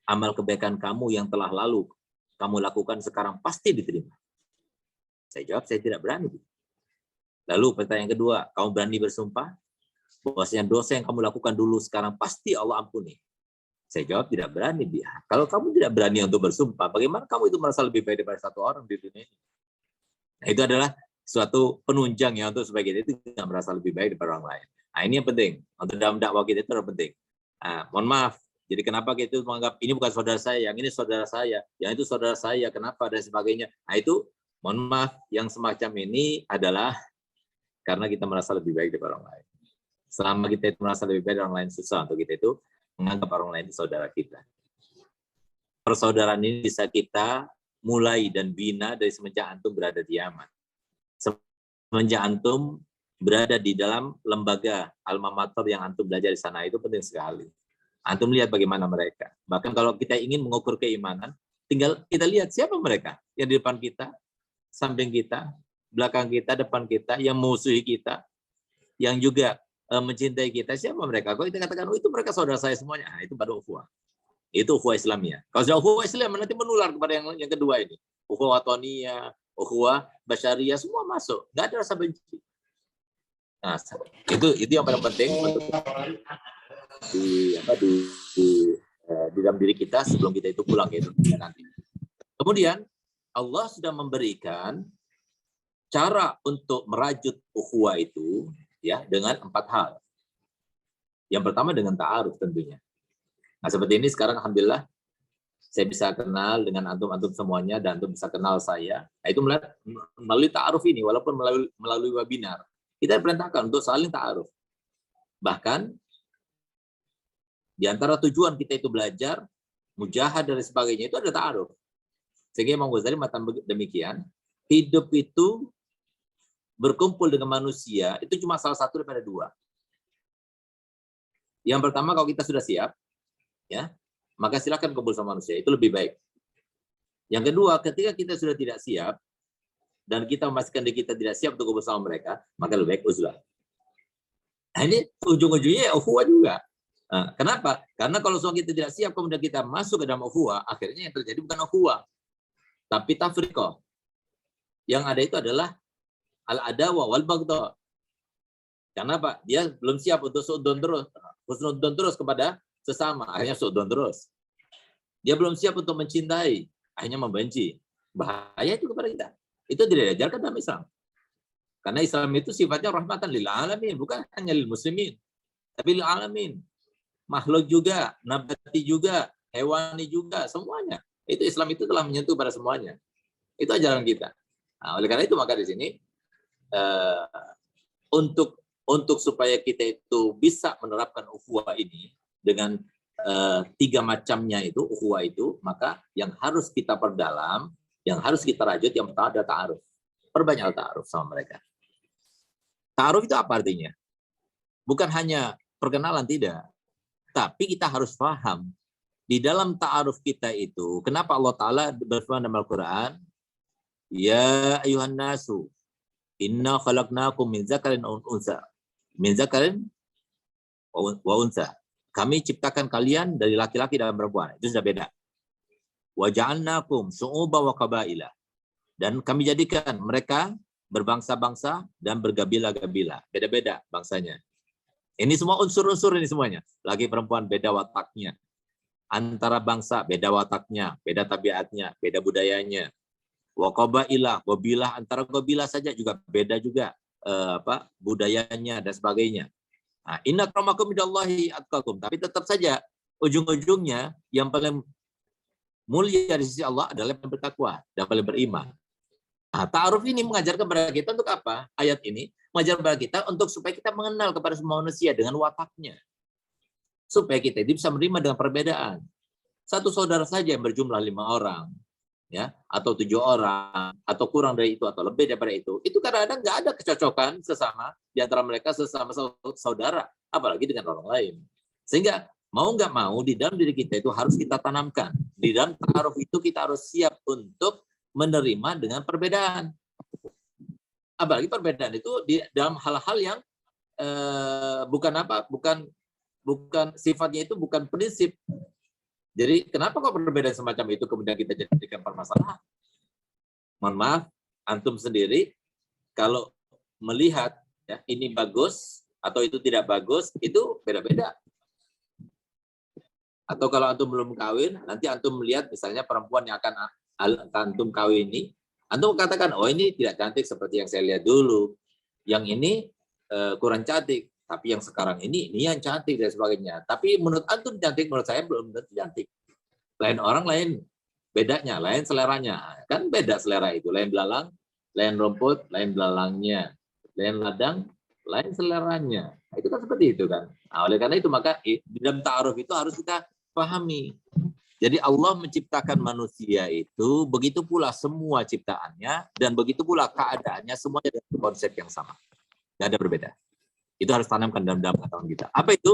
amal kebaikan kamu yang telah lalu kamu lakukan sekarang pasti diterima. Saya jawab, saya tidak berani. Lalu pertanyaan kedua, kamu berani bersumpah bahwasanya dosa yang kamu lakukan dulu sekarang pasti Allah ampuni. Saya jawab, tidak berani. Kalau kamu tidak berani untuk bersumpah, bagaimana kamu itu merasa lebih baik daripada 1 orang di dunia ini? Nah, itu adalah suatu penunjang, ya, untuk supaya kita itu tidak merasa lebih baik daripada orang lain. Nah, ini yang penting. Untuk dalam dakwah kita itu penting. Mohon maaf, jadi kenapa kita itu menganggap ini bukan saudara saya, yang ini saudara saya, yang itu saudara saya, kenapa, dan sebagainya. Nah, itu mohon maaf, yang semacam ini adalah karena kita merasa lebih baik daripada orang lain. Selama kita itu merasa lebih baik dari orang lain, susah untuk kita itu menganggap orang lain itu saudara kita. Persaudaraan ini bisa kita mulai dan bina dari semenjak antum berada di Yaman. Semenjak antum berada di dalam lembaga alma mater yang antum belajar di sana, itu penting sekali. Antum lihat bagaimana mereka. Bahkan kalau kita ingin mengukur keimanan, tinggal kita lihat siapa mereka yang di depan kita, samping kita, belakang kita, depan kita, yang musuhi kita, yang juga mencintai kita, siapa mereka? Kalau kita katakan, oh itu mereka saudara saya semuanya, nah, itu baru ukhuwah. Itu ukhuwah Islamiyah. Kalau sudah ukhuwah Islam, nanti menular kepada yang kedua ini. Ukhuwah watoniyah, ukhuwah basyariyah, semua masuk. Nggak ada rasa benci. Nah, itu yang paling penting untuk di dalam diri kita sebelum kita itu pulang itu nanti. Kemudian Allah sudah memberikan cara untuk merajut ukhuwah itu ya dengan 4 hal. Yang pertama dengan ta'aruf tentunya. Nah, seperti ini sekarang alhamdulillah saya bisa kenal dengan antum-antum semuanya dan antum bisa kenal saya. Nah, itu melalui ta'aruf ini walaupun melalui webinar. Kita diperintahkan untuk saling ta'aruf. Bahkan di antara tujuan kita itu belajar, mujahad dan sebagainya itu ada ta'aruf. Sehingga Imam Ghazali mengatakan demikian, hidup itu berkumpul dengan manusia itu cuma salah satu daripada 2. Yang pertama kalau kita sudah siap, ya, maka silakan kumpul sama manusia, itu lebih baik. Yang kedua, ketika kita sudah tidak siap dan kita memastikan diri kita tidak siap untuk kumpul sama mereka, maka lebih baik uzlah. Nah, ini ujung-ujungnya ukhuwah juga. Nah, kenapa? Karena kalau semua kita tidak siap kemudian kita masuk ke dalam ukhuwah, akhirnya yang terjadi bukan ukhuwah, tapi tafriqah. Yang ada itu adalah al-adawa wal baghdha. Karena apa? Dia belum siap untuk husnudzon terus kepada sesama, akhirnya suudzon terus. Dia belum siap untuk mencintai, akhirnya membenci. Bahaya itu kepada kita. Itu tidak diajarkan dalam Islam. Karena Islam itu sifatnya rahmatan lil alamin, bukan hanya lil muslimin, tapi lil alamin. Makhluk juga, nabati juga, hewani juga, semuanya. Itu Islam itu telah menyentuh pada semuanya. Itu ajaran kita. Nah, oleh karena itu maka di sini untuk supaya kita itu bisa menerapkan ukhuwah ini dengan 3 macamnya itu ukhuwah itu, maka yang harus kita perdalam, yang harus kita rajut, yang pertama adalah ta'aruf. Perbanyak ta'aruf sama mereka. Ta'aruf itu apa artinya? Bukan hanya perkenalan, tidak. Tapi kita harus paham di dalam ta'aruf kita itu, kenapa Allah Ta'ala berfirman dalam Al-Quran, ya ayuhan nasu, inna khalaqnakum min zakarin wa unsa. Min zakarin wa unsa. Kami ciptakan kalian dari laki-laki dan perempuan. Itu sudah beda. Wa ja'alnakum syu'uban wa qabaila. Dan kami jadikan mereka berbangsa-bangsa dan bergabila-gabila. Beda-beda bangsanya. Ini semua unsur-unsur ini semuanya. Laki perempuan beda wataknya. Antara bangsa beda wataknya, beda tabiatnya, beda budayanya. Wa qabaila, qabilah antara qabilah saja juga beda juga budayanya dan sebagainya. Nah, inna akramakum indallahi atqakum, tapi tetap saja ujung-ujungnya yang paling mulia di sisi Allah adalah yang bertakwa dan paling beriman. Nah, ta'aruf ini mengajarkan kepada kita untuk apa? Ayat ini mengajar kepada kita untuk supaya kita mengenal kepada semua manusia dengan wataknya. Supaya kita bisa menerima dengan perbedaan. Satu saudara saja yang berjumlah 5 orang, ya, atau 7 orang, atau kurang dari itu, atau lebih daripada itu kadang-kadang nggak ada kecocokan sesama di antara mereka sesama saudara, apalagi dengan orang lain. Sehingga mau nggak mau di dalam diri kita itu harus kita tanamkan. Di dalam ta'aruf itu kita harus siap untuk menerima dengan perbedaan. Apalagi perbedaan itu di dalam hal-hal yang bukan sifatnya itu bukan prinsip. Jadi kenapa kok perbedaan semacam itu kemudian kita jadikan permasalahan? Mohon maaf, antum sendiri kalau melihat ya, ini bagus atau itu tidak bagus, itu beda-beda. Atau kalau antum belum kawin, nanti antum melihat misalnya perempuan yang akan antum kawini, antum katakan, oh ini tidak cantik seperti yang saya lihat dulu. Yang ini kurang cantik. Tapi yang sekarang ini yang cantik dan sebagainya. Tapi menurut antum cantik, menurut saya belum tentu cantik. Lain orang lain bedanya, lain seleranya. Kan beda selera itu. Lain belalang, lain rumput, lain belalangnya. Lain ladang, lain seleranya. Nah, itu kan seperti itu kan. Nah, oleh karena itu maka di dalam ta'aruf itu harus kita pahami. Jadi Allah menciptakan manusia itu, begitu pula semua ciptaannya, dan begitu pula keadaannya, semuanya dengan konsep yang sama. Tidak ada berbeda. Itu harus tanamkan dalam pengetahuan kita. Apa itu?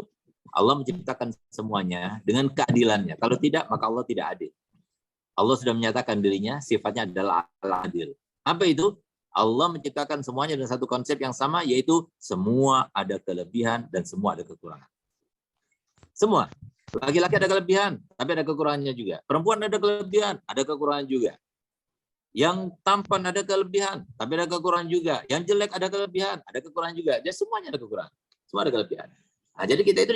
Allah menciptakan semuanya dengan keadilannya. Kalau tidak, maka Allah tidak adil. Allah sudah menyatakan dirinya, sifatnya adalah al-adil. Apa itu? Allah menciptakan semuanya dengan satu konsep yang sama, yaitu semua ada kelebihan dan semua ada kekurangan. Semua. Laki-laki ada kelebihan, tapi ada kekurangannya juga. Perempuan ada kelebihan, ada kekurangan juga. Yang tampan ada kelebihan, tapi ada kekurangan juga. Yang jelek ada kelebihan, ada kekurangan juga. Jadi semuanya ada kekurangan. Semua ada kelebihan. Nah, jadi kita itu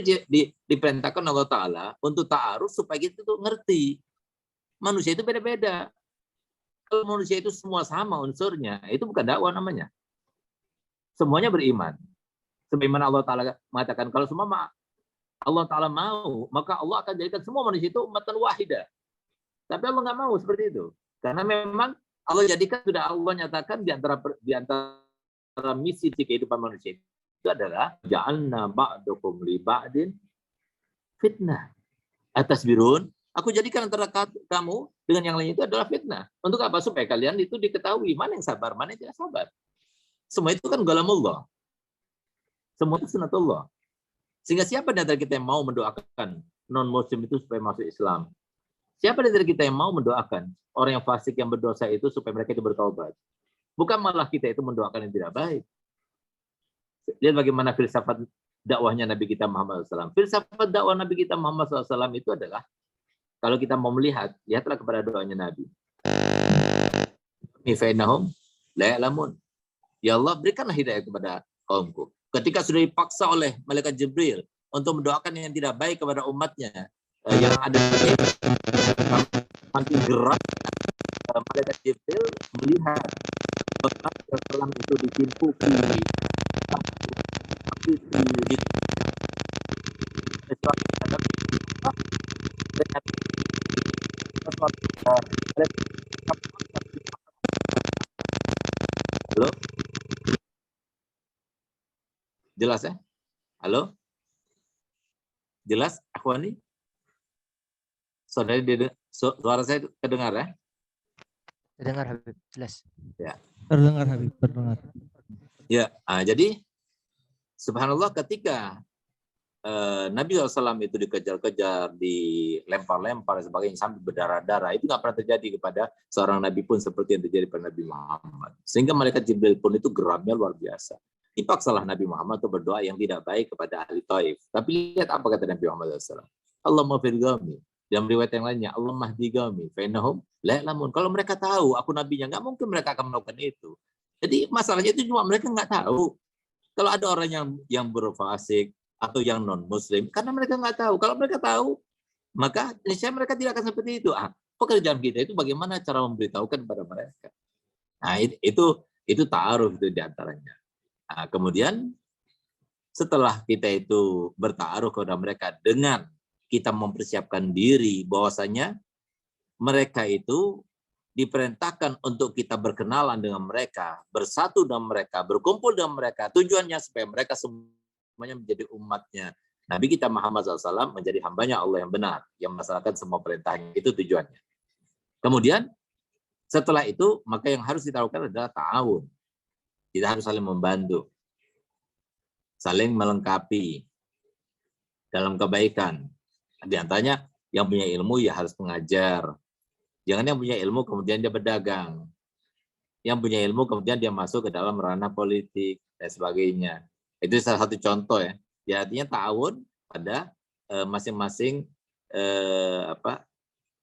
diperintahkan Allah Ta'ala untuk ta'aruf supaya kita tuh ngerti. Manusia itu beda-beda. Kalau manusia itu semua sama unsurnya, itu bukan dakwah namanya. Semuanya beriman. Sebagaimana Allah Ta'ala mengatakan, kalau semua Allah Ta'ala mau, maka Allah akan jadikan semua manusia itu ummatan wahidah. Tapi Allah nggak mau seperti itu. Karena memang Allah jadikan, sudah Allah nyatakan di antara misi di kehidupan manusia itu adalah ja'alna ba'dukum li ba'din fitnah. Atas birun, aku jadikan antara kamu dengan yang lain itu adalah fitnah. Untuk apa? Supaya kalian itu diketahui mana yang sabar, mana yang tidak sabar. Semua itu kan galamullah. Semua itu sunatullah. Sehingga siapa di antara kita yang mau mendoakan non-muslim itu supaya masuk Islam? Siapa di antara kita yang mau mendoakan orang yang fasik yang berdosa itu supaya mereka itu bertaubat? Bukan malah kita itu mendoakan yang tidak baik. Lihat bagaimana filsafat dakwahnya Nabi kita Muhammad SAW. Filsafat dakwah Nabi kita Muhammad SAW itu adalah, kalau kita mau melihat, lihatlah kepada doanya Nabi. Ya Allah, berikanlah hidayah kepada kaumku. Ketika sudah dipaksa oleh malaikat Jibril untuk mendoakan yang tidak baik kepada umatnya, yang ada makin gerak, malaikat Jibril melihat orang yang telah itu ditimpuki, halo, jelas ya? Halo, jelas, Akhwani? Saudari, suara saya kedengar ya? Terdengar Habib, jelas. Ya. Terdengar Habib, terdengar. Ya, jadi subhanallah ketika Nabi SAW itu dikejar-kejar, dilempar-lempar dan sebagainya sampai berdarah-darah, itu nggak pernah terjadi kepada seorang Nabi pun seperti yang terjadi pada Nabi Muhammad. Sehingga malaikat Jibril pun itu geramnya luar biasa. Dipaksalah Nabi Muhammad untuk berdoa yang tidak baik kepada ahli Taif. Tapi lihat apa kata Nabi Muhammad SAW. Allahumma fir gami. Dalam riwayat yang lainnya, Allah mahdi gami. Fainahum la ya'lamun. Kalau mereka tahu aku nabinya, nggak mungkin mereka akan melakukan itu. Jadi masalahnya itu cuma mereka nggak tahu. Kalau ada orang yang berfasik atau yang non Muslim, karena mereka nggak tahu. Kalau mereka tahu, maka niscaya mereka tidak akan seperti itu. Pekerjaan kita itu bagaimana cara memberitahukan kepada mereka. Nah, itu ta'aruf itu diantaranya. Nah, kemudian setelah kita itu berta'aruf kepada mereka dengan kita mempersiapkan diri bahwasanya mereka itu diperintahkan untuk kita berkenalan dengan mereka, bersatu dengan mereka, berkumpul dengan mereka. Tujuannya supaya mereka semuanya menjadi umatnya Nabi kita Muhammad SAW, menjadi hambanya Allah yang benar, yang melaksanakan semua perintahnya. Itu tujuannya. Kemudian setelah itu, maka yang harus kita lakukan adalah ta'awun. Kita harus saling membantu, saling melengkapi dalam kebaikan. Di antaranya yang punya ilmu ya harus mengajar. Jangan yang punya ilmu kemudian dia berdagang. Yang punya ilmu kemudian dia masuk ke dalam ranah politik dan sebagainya. Itu salah satu contoh ya. Ya artinya ta'awun pada masing-masing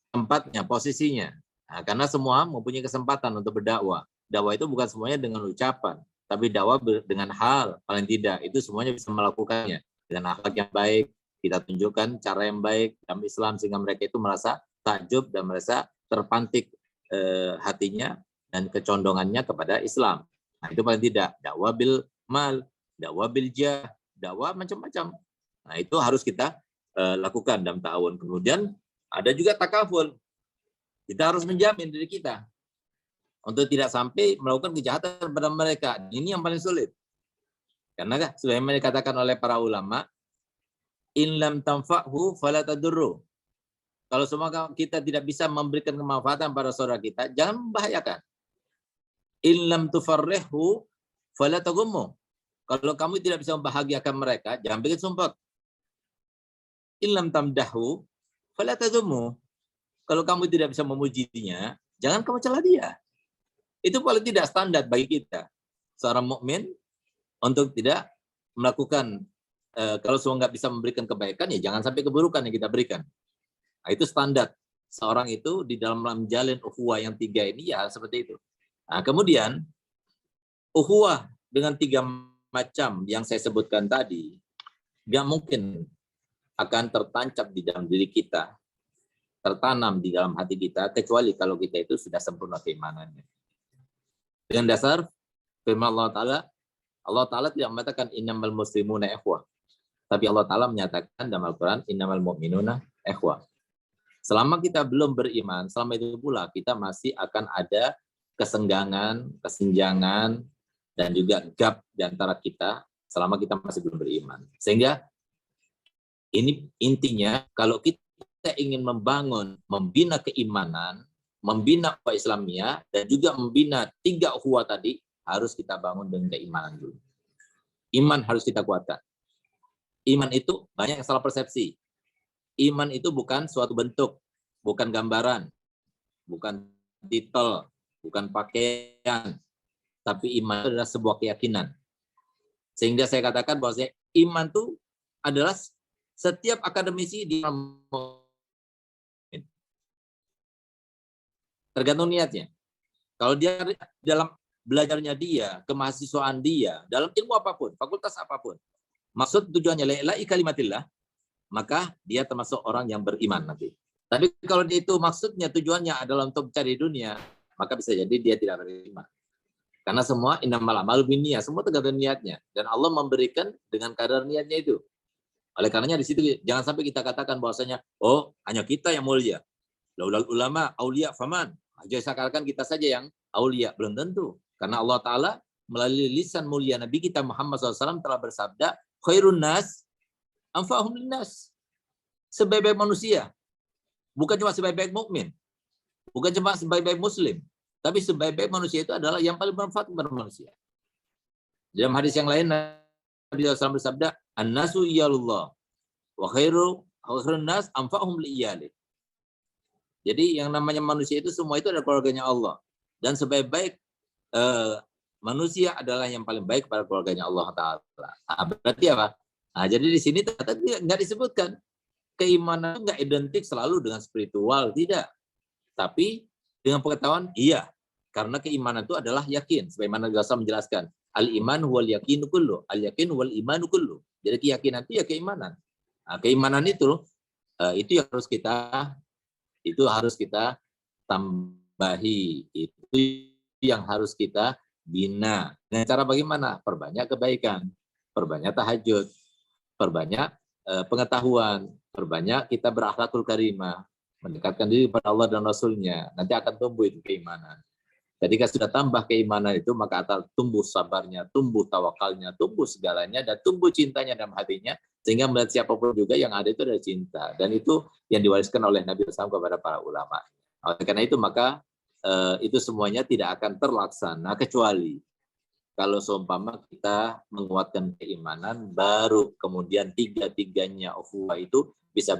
tempatnya, posisinya. Nah, karena semua mempunyai kesempatan untuk berdakwah. Dakwah itu bukan semuanya dengan ucapan, tapi dakwah dengan hal, paling tidak itu semuanya bisa melakukannya dengan akhlak yang baik. Kita tunjukkan cara yang baik dalam Islam sehingga mereka itu merasa takjub dan merasa terpantik hatinya dan kecondongannya kepada Islam. Nah, itu paling tidak dakwah bil mal, dakwah bil jah, dakwah macam-macam. Nah, itu harus kita lakukan dalam ta'awun. Kemudian ada juga takaful. Kita harus menjamin diri kita untuk tidak sampai melakukan kejahatan kepada mereka. Ini yang paling sulit. Karena sebagaimana dikatakan oleh para ulama, in lam tanfa'hu fala tadurru. Kalau semua kita tidak bisa memberikan kemanfaatan pada saudara kita, jangan membahayakan. In lam tufarrihhu fala tagummu. Kalau kamu tidak bisa membahagiakan mereka, jangan bikin sumpah. In lam tamdahu fala tadummu. Kalau kamu tidak bisa memujinya, jangan kamu cela dia. Itu paling tidak standar bagi kita. Seorang mukmin untuk tidak melakukan, kalau semua nggak bisa memberikan kebaikan, ya jangan sampai keburukan yang kita berikan. Nah, itu standar. Seorang itu di dalam menjalin ukhuwah yang 3 ini ya seperti itu. Nah, kemudian ukhuwah dengan 3 macam yang saya sebutkan tadi, nggak mungkin akan tertancap di dalam diri kita, tertanam di dalam hati kita, kecuali kalau kita itu sudah sempurna keimanannya. Dengan dasar firman Allah Ta'ala tidak mengatakan innamal muslimuna ikhwah. Tapi Allah Ta'ala menyatakan dalam Al-Quran, innamal mu'minuna ikhwah. Selama kita belum beriman, selama itu pula kita masih akan ada kesenggangan, kesenjangan, dan juga gap di antara kita selama kita masih belum beriman. Sehingga ini intinya, kalau kita ingin membangun, membina keimanan, membina ukhuwah Islamiyah, dan juga membina 3 ukhuwah tadi, harus kita bangun dengan keimanan dulu. Iman harus kita kuatkan. Iman itu banyak yang salah persepsi. Iman itu bukan suatu bentuk, bukan gambaran, bukan titel, bukan pakaian, tapi iman adalah sebuah keyakinan. Sehingga saya katakan bahwa iman itu adalah setiap akademisi di tergantung niatnya. Kalau dia dalam belajarnya dia, kemahasiswaan dia, dalam ilmu apapun, fakultas apapun, maksud tujuannya la ilaha kalimatillah, maka dia termasuk orang yang beriman nanti. Tapi kalau dia itu maksudnya tujuannya adalah untuk mencari dunia, maka bisa jadi dia tidak beriman. Karena semua innamal a'malu binniyah, semua tergantung niatnya, dan Allah memberikan dengan kadar niatnya itu. Oleh karenanya di situ jangan sampai kita katakan bahwasanya oh hanya kita yang mulia. Laulal ulama aulia faman. Jadi seakan-akan kita saja yang aulia, belum tentu. Karena Allah Ta'ala melalui lisan mulia Nabi kita Muhammad SAW telah bersabda, khairun nas anfa'hum linnas. Sebaik-baik manusia, bukan cuma sebaik-baik mukmin, bukan cuma sebaik-baik muslim, tapi sebaik-baik manusia itu adalah yang paling bermanfaat kepada manusia. Dalam hadis yang lain Nabi SAW bersabda, an-nasu iyalullah wa khairun nas anfa'hum li'iyalih. Jadi yang namanya manusia itu semua itu adalah keluarganya Allah. Dan sebaik-baik manusia adalah yang paling baik pada keluarganya Allah Ta'ala. Nah, berarti apa? Nah, jadi di sini ternyata nggak disebutkan. Keimanan nggak identik selalu dengan spiritual, tidak. Tapi dengan pengetahuan, iya. Karena keimanan itu adalah yakin. Sebagaimana Rasul menjelaskan, al-iman wal yakin kullu, al-yakin wal iman kullu. Jadi keyakinan itu ya keimanan. Nah, keimanan itu yang harus kita tambahi, itu yang harus kita bina. Dengan cara bagaimana? Perbanyak kebaikan, perbanyak tahajud, perbanyak pengetahuan, perbanyak kita berakhlakul karimah, mendekatkan diri kepada Allah dan Rasulnya. Nanti akan tumbuh itu keimanan. Ketika sudah tambah keimanan itu, maka akan tumbuh sabarnya, tumbuh tawakalnya, tumbuh segalanya, dan tumbuh cintanya dalam hatinya, sehingga melihat siapapun juga yang ada itu adalah cinta. Dan itu yang diwariskan oleh Nabi SAW kepada para ulama. Oleh karena itu, maka itu semuanya tidak akan terlaksana, kecuali kalau seumpama kita menguatkan keimanan, baru kemudian 3-3-nya ukhuwah itu bisa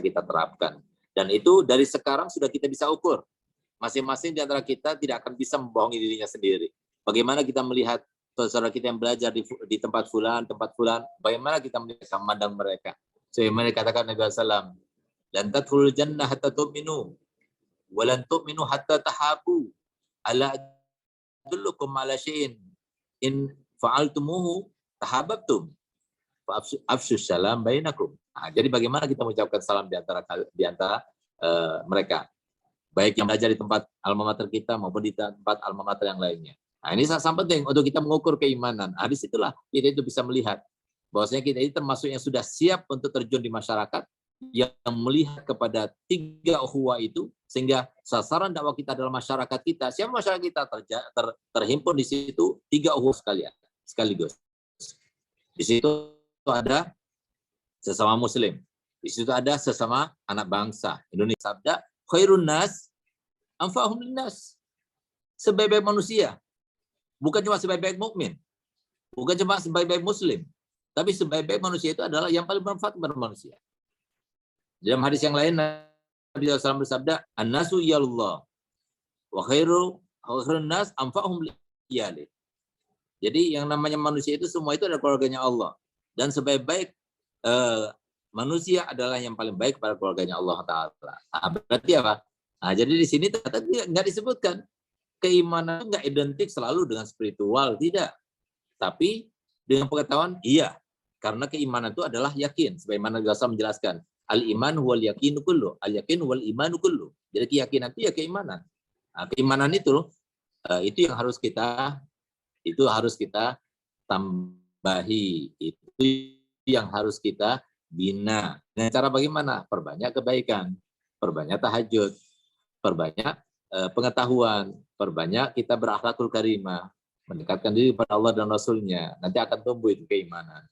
kita terapkan. Dan itu dari sekarang sudah kita bisa ukur. Masing-masing di antara kita tidak akan bisa membohongi dirinya sendiri. Bagaimana kita melihat saudara kita yang belajar di tempat fulan, bagaimana kita melihat memandang mereka. Sebagaimana dikatakan Nabi SAW, lan tadkhulul jannah hatta tu'minu, wa lan tu'minu hatta tahabu, ala adullukum ala syai'in in fa'altumuhu tahabbtum, fa afsyus salam bainakum. Nah, jadi bagaimana kita mengucapkan salam di antara mereka, baik yang belajar di tempat alma mater kita maupun di tempat alma mater yang lainnya. Nah, ini sangat penting untuk kita mengukur keimanan. Nah, disitulah kita itu bisa melihat bahwasanya kita ini termasuk yang sudah siap untuk terjun di masyarakat, yang melihat kepada 3 ukhuwah itu, sehingga sasaran dakwah kita dalam masyarakat kita, siapa masyarakat kita terhimpun di situ 3 ukhuwah sekaligus. Di situ ada sesama muslim, di situ ada sesama anak bangsa Indonesia. Sabda khairun nas anfa'hum linnas. Sebaik-baik manusia, bukan cuma sebaik-baik mukmin, bukan cuma sebaik-baik muslim, tapi sebaik-baik manusia itu adalah yang paling bermanfaat kepada manusia. Dalam hadis yang lain Nabi SAW bersabda, an-nasu iyalullah wa khairun khairun nas anfa'uhum li'iyalih. Jadi yang namanya manusia itu semua itu adalah keluarganya Allah. Dan sebaik-baik manusia adalah yang paling baik pada keluarganya Allah Ta'ala. Nah, berarti apa? Nah, jadi di sini ternyata nggak disebutkan. Keimanan itu nggak identik selalu dengan spiritual, tidak. Tapi dengan pengetahuan, iya. Karena keimanan itu adalah yakin. Sebagaimana Rasul menjelaskan. Al-iman wal yakinu kullu. Al-yakin wal imanu kullu. Jadi keyakinan itu ya keimanan. Nah, keimanan itu yang harus kita tambahi, itu yang harus kita bina. Dengan cara bagaimana? Perbanyak kebaikan, perbanyak tahajud, perbanyak pengetahuan, perbanyak kita berakhlakul karimah, mendekatkan diri kepada Allah dan Rasulnya. Nanti akan tumbuh itu keimanan.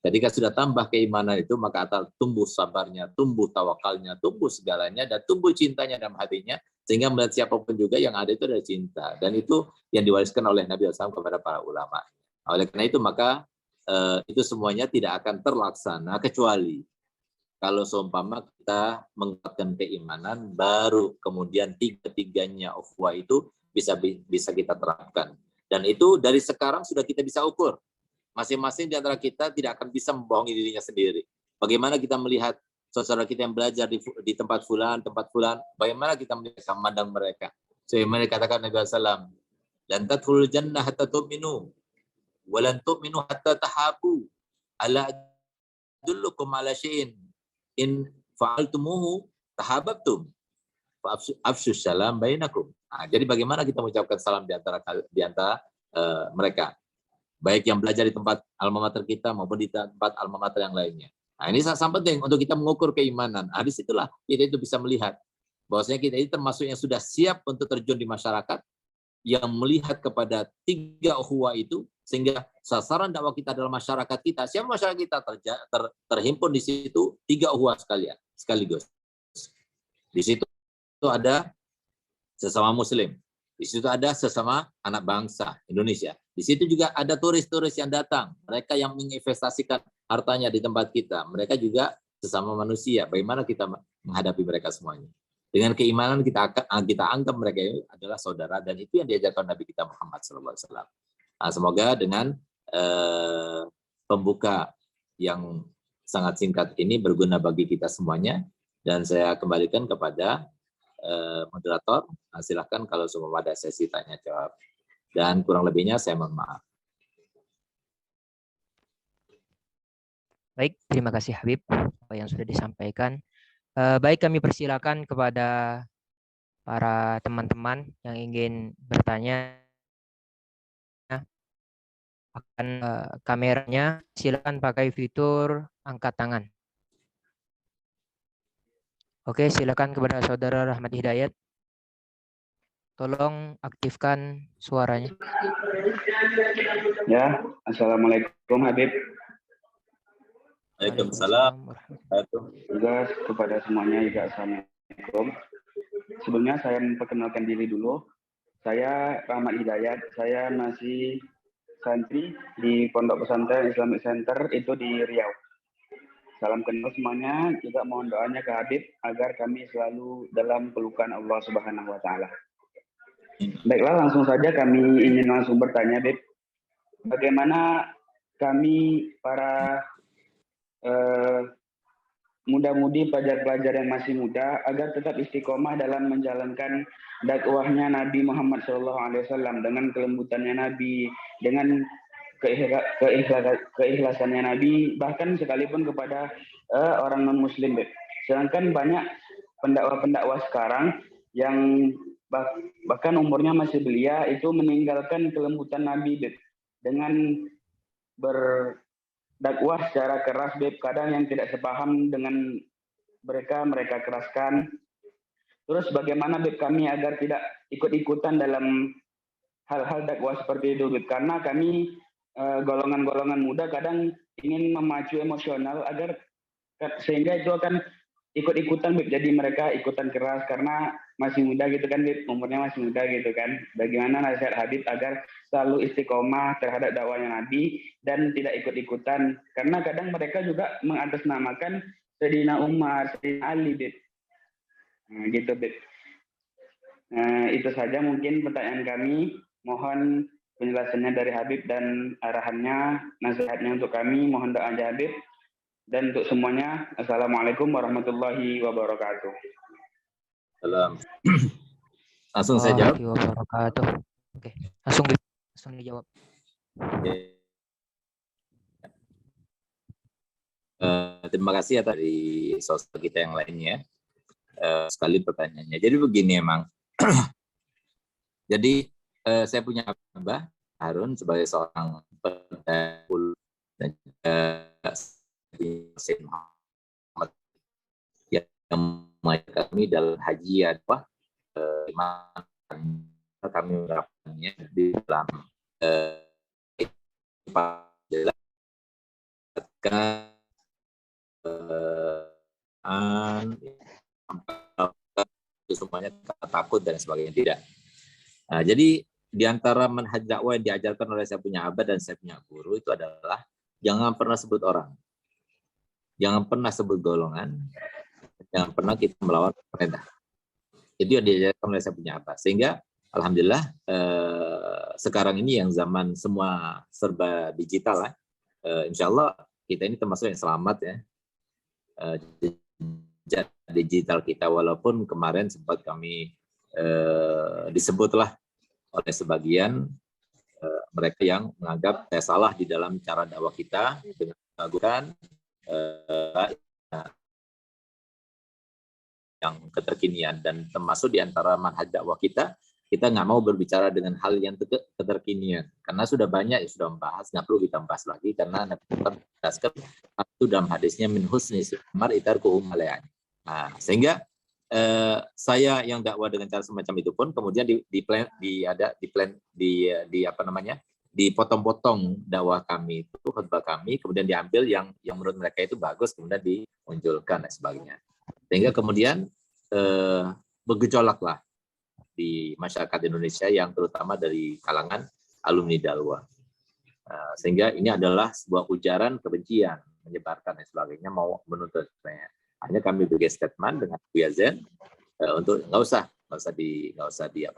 Ketika sudah tambah keimanan itu, maka akan tumbuh sabarnya, tumbuh tawakalnya, tumbuh segalanya, dan tumbuh cintanya dalam hatinya, sehingga melihat siapapun juga yang ada itu adalah cinta. Dan itu yang diwariskan oleh Nabi SAW kepada para ulama. Oleh karena itu, maka itu semuanya tidak akan terlaksana, kecuali kalau seumpama kita menguatkan keimanan, baru kemudian tiga-tiganya ukhuwah itu bisa kita terapkan. Dan itu dari sekarang sudah kita bisa ukur. Masing-masing di antara kita tidak akan bisa membohongi dirinya sendiri. Bagaimana kita melihat saudara kita yang belajar di tempat fulan, bagaimana kita melihat memandang mereka. Sebagaimana dikatakan Nabi SAW, lan tadkhulul jannah hatta tu'minu, wa lan tu'minu hatta tahabu, ala adullukum ala syai'in in fa'altumuhu tahabbtum, fa afsyus salam bainakum. Nah, jadi bagaimana kita mengucapkan salam di antara mereka, baik yang belajar di tempat alma mater kita maupun di tempat alma mater yang lainnya. Nah, ini sangat penting untuk kita mengukur keimanan. Nah, disitulah kita itu bisa melihat bahwasanya kita ini termasuk yang sudah siap untuk terjun di masyarakat, yang melihat kepada tiga ukhuwah itu, sehingga sasaran dakwah kita adalah masyarakat kita. Siapa masyarakat kita terhimpun di situ tiga ukhuwah sekaligus. Di situ ada sesama Muslim. Di situ ada sesama anak bangsa Indonesia. Di situ juga ada turis-turis yang datang. Mereka yang menginvestasikan hartanya di tempat kita. Mereka juga sesama manusia. Bagaimana kita menghadapi mereka semuanya? Dengan keimanan kita anggap mereka ini adalah saudara, dan itu yang diajarkan Nabi kita Muhammad SAW. Nah, semoga dengan pembuka yang sangat singkat ini berguna bagi kita semuanya. Dan saya kembalikan kepada moderator. Nah, silahkan kalau semua ada sesi tanya jawab. Dan kurang lebihnya saya mohon maaf. Baik, terima kasih Habib apa yang sudah disampaikan. Baik, kami persilakan kepada para teman-teman yang ingin bertanya. Akan kameranya, silakan pakai fitur angkat tangan. Oke, silakan kepada Saudara Rahmat Hidayat. Tolong aktifkan suaranya. Ya, Assalamualaikum Habib. Waalaikumsalam. Juga kepada semuanya juga Assalamualaikum. Sebelumnya saya memperkenalkan diri dulu. Saya Rahmat Hidayat. Saya masih santri di Pondok Pesantren Islamic Center itu di Riau. Salam kenal semuanya. Juga mohon doanya ke Habib agar kami selalu dalam pelukan Allah Subhanahu wa taala. Baiklah, langsung saja kami ingin langsung bertanya, Habib. Bagaimana kami para muda-mudi pelajar-pelajar yang masih muda agar tetap istiqomah dalam menjalankan dakwahnya Nabi Muhammad SAW dengan kelembutannya Nabi, dengan keikhlasannya Nabi, bahkan sekalipun kepada orang non-Muslim. Sedangkan banyak pendakwa-pendakwa sekarang yang bahkan umurnya masih belia itu meninggalkan kelembutan Nabi dengan berdakwah secara keras, kadang yang tidak sepaham dengan mereka keraskan. Terus bagaimana kami agar tidak ikut-ikutan dalam hal-hal dakwah seperti itu, karena kami golongan-golongan muda kadang ingin memacu emosional agar sehingga itu akan ikut-ikutan, jadi mereka ikutan keras karena masih muda gitu kan, umurnya masih muda gitu kan. Bagaimana nasihat Habib agar selalu istiqomah terhadap dakwahnya Nabi dan tidak ikut-ikutan, karena kadang mereka juga mengatasnamakan Sayyidina Umar, Sayyidina Ali, Bib. Nah, gitu, Bib. Itu saja mungkin pertanyaan kami. Mohon penjelasannya dari Habib dan arahannya, nasihatnya untuk kami. Mohon doa Habib. Dan untuk semuanya, Assalamualaikum warahmatullahi wabarakatuh. Salam. Langsung saya jawab. Wabarakatuh. Oke, langsung dijawab. Terima kasih ya dari sosok kita yang lainnya. Sekali pertanyaannya. Jadi begini emang. Jadi saya punya Abah Harun sebagai seorang pendahulu dan Muhammad yang mengajar kami dalam haji apa kami menerapkannya di dalam itu semuanya takut dan sebagainya tidak. Nah, jadi di antara manhaj dakwah yang diajarkan oleh saya punya abah dan saya punya guru itu adalah jangan pernah sebut orang, jangan pernah sebut golongan, jangan pernah kita melawan pemerintah. Itu yang diajarkan oleh saya punya abah. Sehingga alhamdulillah sekarang ini yang zaman semua serba digital lah, insya Allah kita ini termasuk yang selamat ya. Digital kita, walaupun kemarin sempat kami disebutlah oleh sebagian mereka yang menganggap saya salah di dalam cara dakwah kita dengan melakukan yang keterkinian, dan termasuk di antara manhaj dakwah kita nggak mau berbicara dengan hal yang keterkinian karena sudah banyak yang sudah membahas, nggak perlu kita bahas lagi karena Nabi menjelaskan itu dalam hadisnya min husni mar itarkuhum alayani. Nah, sehingga saya yang dakwah dengan cara semacam itu pun kemudian dipotong-potong dakwah kami itu, khutbah kami, kemudian diambil yang menurut mereka itu bagus, kemudian dimunculkan dan sebagainya. Sehingga kemudian bergejolaklah di masyarakat Indonesia yang terutama dari kalangan alumni dakwah. Sehingga ini adalah sebuah ujaran kebencian, menyebarkan dan sebagainya, mau menuntut saya. Hanya kami beri statement dengan Bu Yazen untuk nggak usah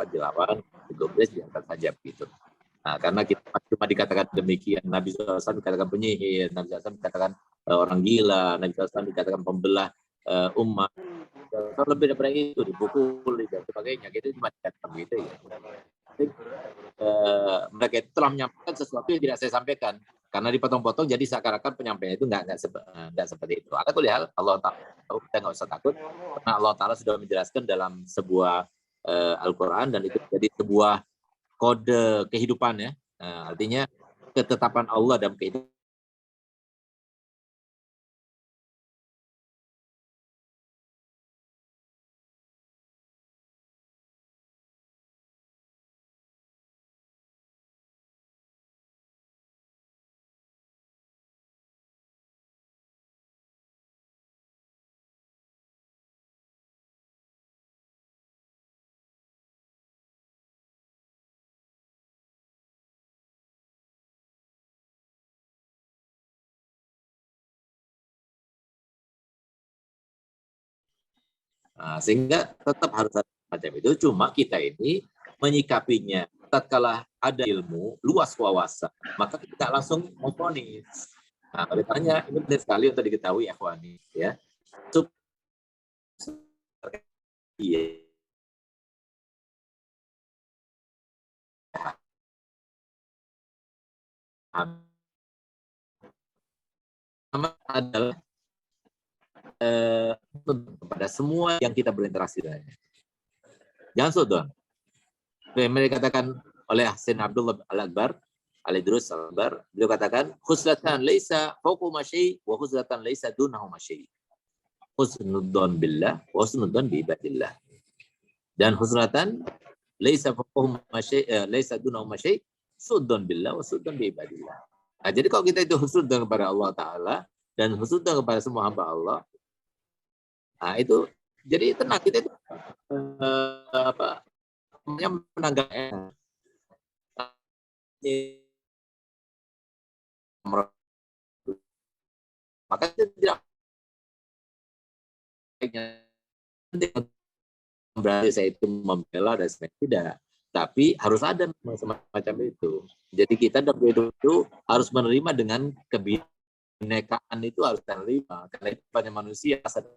dilawan, digobres, diangkat saja begitu. Nah, karena kita cuma dikatakan demikian, Nabi SAW dikatakan penyihir, Nabi SAW dikatakan orang gila, Nabi SAW dikatakan pembelah umat. Kalau lebih daripada itu dipukul dan sebagainya, gitu cuma dikatakan begitu ya. Jadi, mereka itu telah menyampaikan sesuatu yang tidak saya sampaikan. Karena dipotong-potong, jadi seakan-akan penyampaian itu nggak seperti itu. Ala kulli hal, Allah Ta'ala, kita nggak usah takut, karena Allah Ta'ala sudah menjelaskan dalam sebuah Al-Quran, dan itu jadi sebuah kode kehidupan ya. Artinya ketetapan Allah dalam kehidupan. Sehingga tetap harus ada macam itu. Cuma kita ini menyikapinya tatkala ada ilmu luas wawasan, maka kita langsung memvonis. Nah, oleh karenanya ini penting sekali untuk diketahui ikhwani ya. Adalah kepada semua yang kita berinteraksi dengannya. Jangan sudon. Mereka katakan oleh Hasan Abdullah Al-Akbar, Al-Idrus Al-Akbar, beliau katakan, khuslatan laisa fawqa masyi wa khuslatan laisa dunahu masyi. Husnudzon billah wa husnudzon bi ibadillah. Dan khuslatan laisa fawqa masyi laisa dunahu masyi, sudzon billah wa sudzon bi ibadillah. Nah, jadi kalau kita itu husnudzon kepada Allah Ta'ala dan husnudzon kepada semua hamba Allah, nah itu jadi tenang, kita itu menanggapi maka tidak berarti saya itu membela dan sebagainya. Tidak. Tapi harus ada semacam itu. Jadi kita dalam hidup itu harus menerima dengan kebinekaan itu harus menerima. Karena itu banyak manusia tersebut.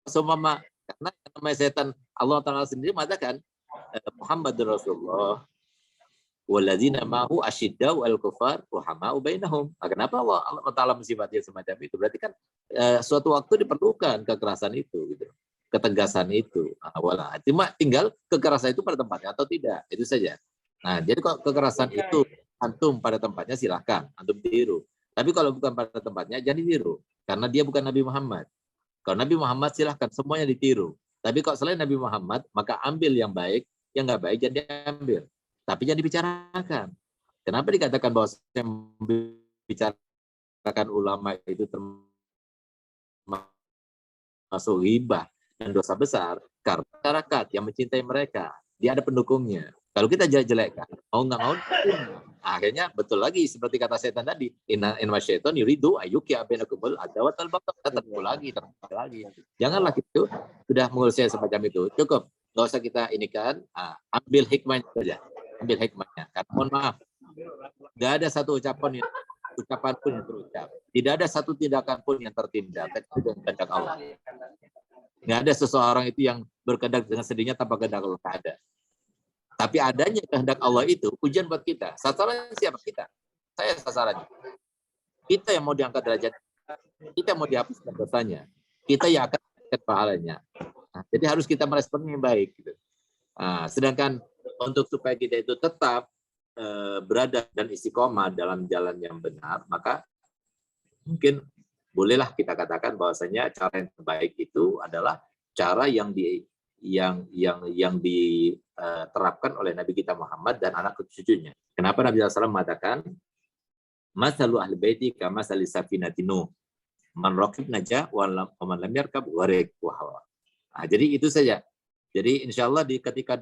Seumpama karena namanya setan, Allah Ta'ala sendiri mengatakan Muhammad Rasulullah walladzina ma'hu asyiddau al-kufar ruhama'u bainahum. Kenapa Allah Ta'ala mensifati semacam itu? Berarti kan suatu waktu diperlukan kekerasan itu gitu. Ketegasan itu. Cuma tinggal kekerasan itu pada tempatnya atau tidak. Itu saja. Nah, jadi kalau kekerasan itu antum pada tempatnya silahkan, antum tiru. Tapi kalau bukan pada tempatnya jangan ditiru. Karena dia bukan Nabi Muhammad. Kalau Nabi Muhammad silahkan semuanya ditiru. Tapi kalau selain Nabi Muhammad, maka ambil yang baik, yang nggak baik jangan diambil. Tapi jangan dibicarakan. Kenapa dikatakan bahwa yang membicarakan ulama itu termasuk ghibah dan dosa besar? Karena masyarakat yang mencintai mereka, dia ada pendukungnya. Kalau kita jelek-jelekkan, mau nggak mau, akhirnya betul lagi seperti kata setan tadi, inna syaitan yuridu ayyuqi'a bainakumul adawat wal baghdha, terus lagi. Janganlah itu sudah mengurusi semacam itu. Cukup, nggak usah kita ini kan, ambil hikmahnya saja, ambil hikmahnya. Karena mohon maaf, nggak ada satu ucapan pun yang terucap, tidak ada satu tindakan pun yang tertindak kecuali dengan kehendak Allah. Nggak ada seseorang itu yang berkehendak dengan sedihnya tanpa kehendak Allah, nggak ada. Tapi adanya kehendak Allah itu ujian buat kita. Sasarannya siapa? Kita. Saya sasarannya. Kita yang mau diangkat derajat, kita mau dihapuskan dosanya, kita yang akan dapat pahalanya. Nah, jadi harus kita meresponnya yang baik. Gitu. Nah, sedangkan untuk supaya kita itu tetap berada dan istiqomah dalam jalan yang benar, maka mungkin bolehlah kita katakan bahwasanya cara yang terbaik itu adalah cara yang diterapkan oleh Nabi kita Muhammad dan anak cucunya. Kenapa Nabi SAW mengatakan masalu ahli baiti kama sali safinatinu man raqib naja wa man lam yarkab warik wa. Nah, jadi itu saja. Jadi insyaallah ketika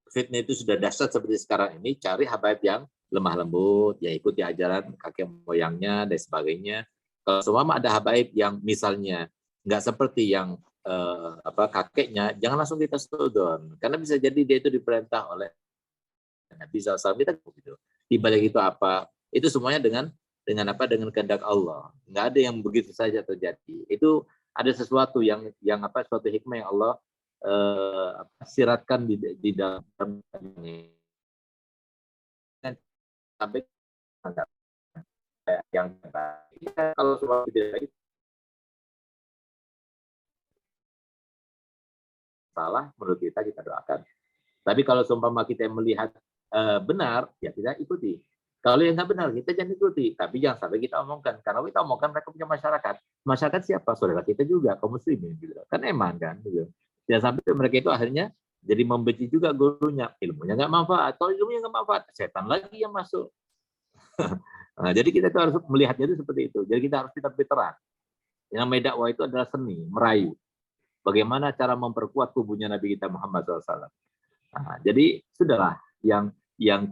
fitnah itu sudah dahsyat seperti sekarang ini, cari habaib yang lemah lembut, ya ikuti ajaran kakek moyangnya dan sebagainya. Kalau semua ada habaib yang misalnya nggak seperti yang kakeknya, jangan langsung kita sudon, karena bisa jadi dia itu diperintah oleh Nabi SAW. Kita gitu. Di balik itu apa? Itu semuanya dengan kehendak Allah. Nggak ada yang begitu saja terjadi. Itu ada sesuatu yang suatu hikmah yang Allah siratkan di dalam ini. Sampai yang kalau semua tidak salah, menurut kita doakan. Tapi kalau seumpama kita melihat benar, ya kita ikuti. Kalau yang nggak benar, kita jangan ikuti. Tapi jangan sampai kita omongkan. Karena kita omongkan mereka punya masyarakat. Masyarakat siapa? Saudara kita juga, kaum muslimin. Gitu. Kan eman kan. Gitu. Jangan sampai mereka itu akhirnya jadi membenci juga gurunya. Ilmunya nggak manfaat. Kalau ilmunya nggak manfaat, setan lagi yang masuk. Nah, jadi kita itu harus melihatnya itu seperti itu. Jadi kita harus terang. Yang dakwah itu adalah seni, merayu. Bagaimana cara memperkuat kubunya Nabi kita Muhammad SAW. Nah, jadi sudahlah yang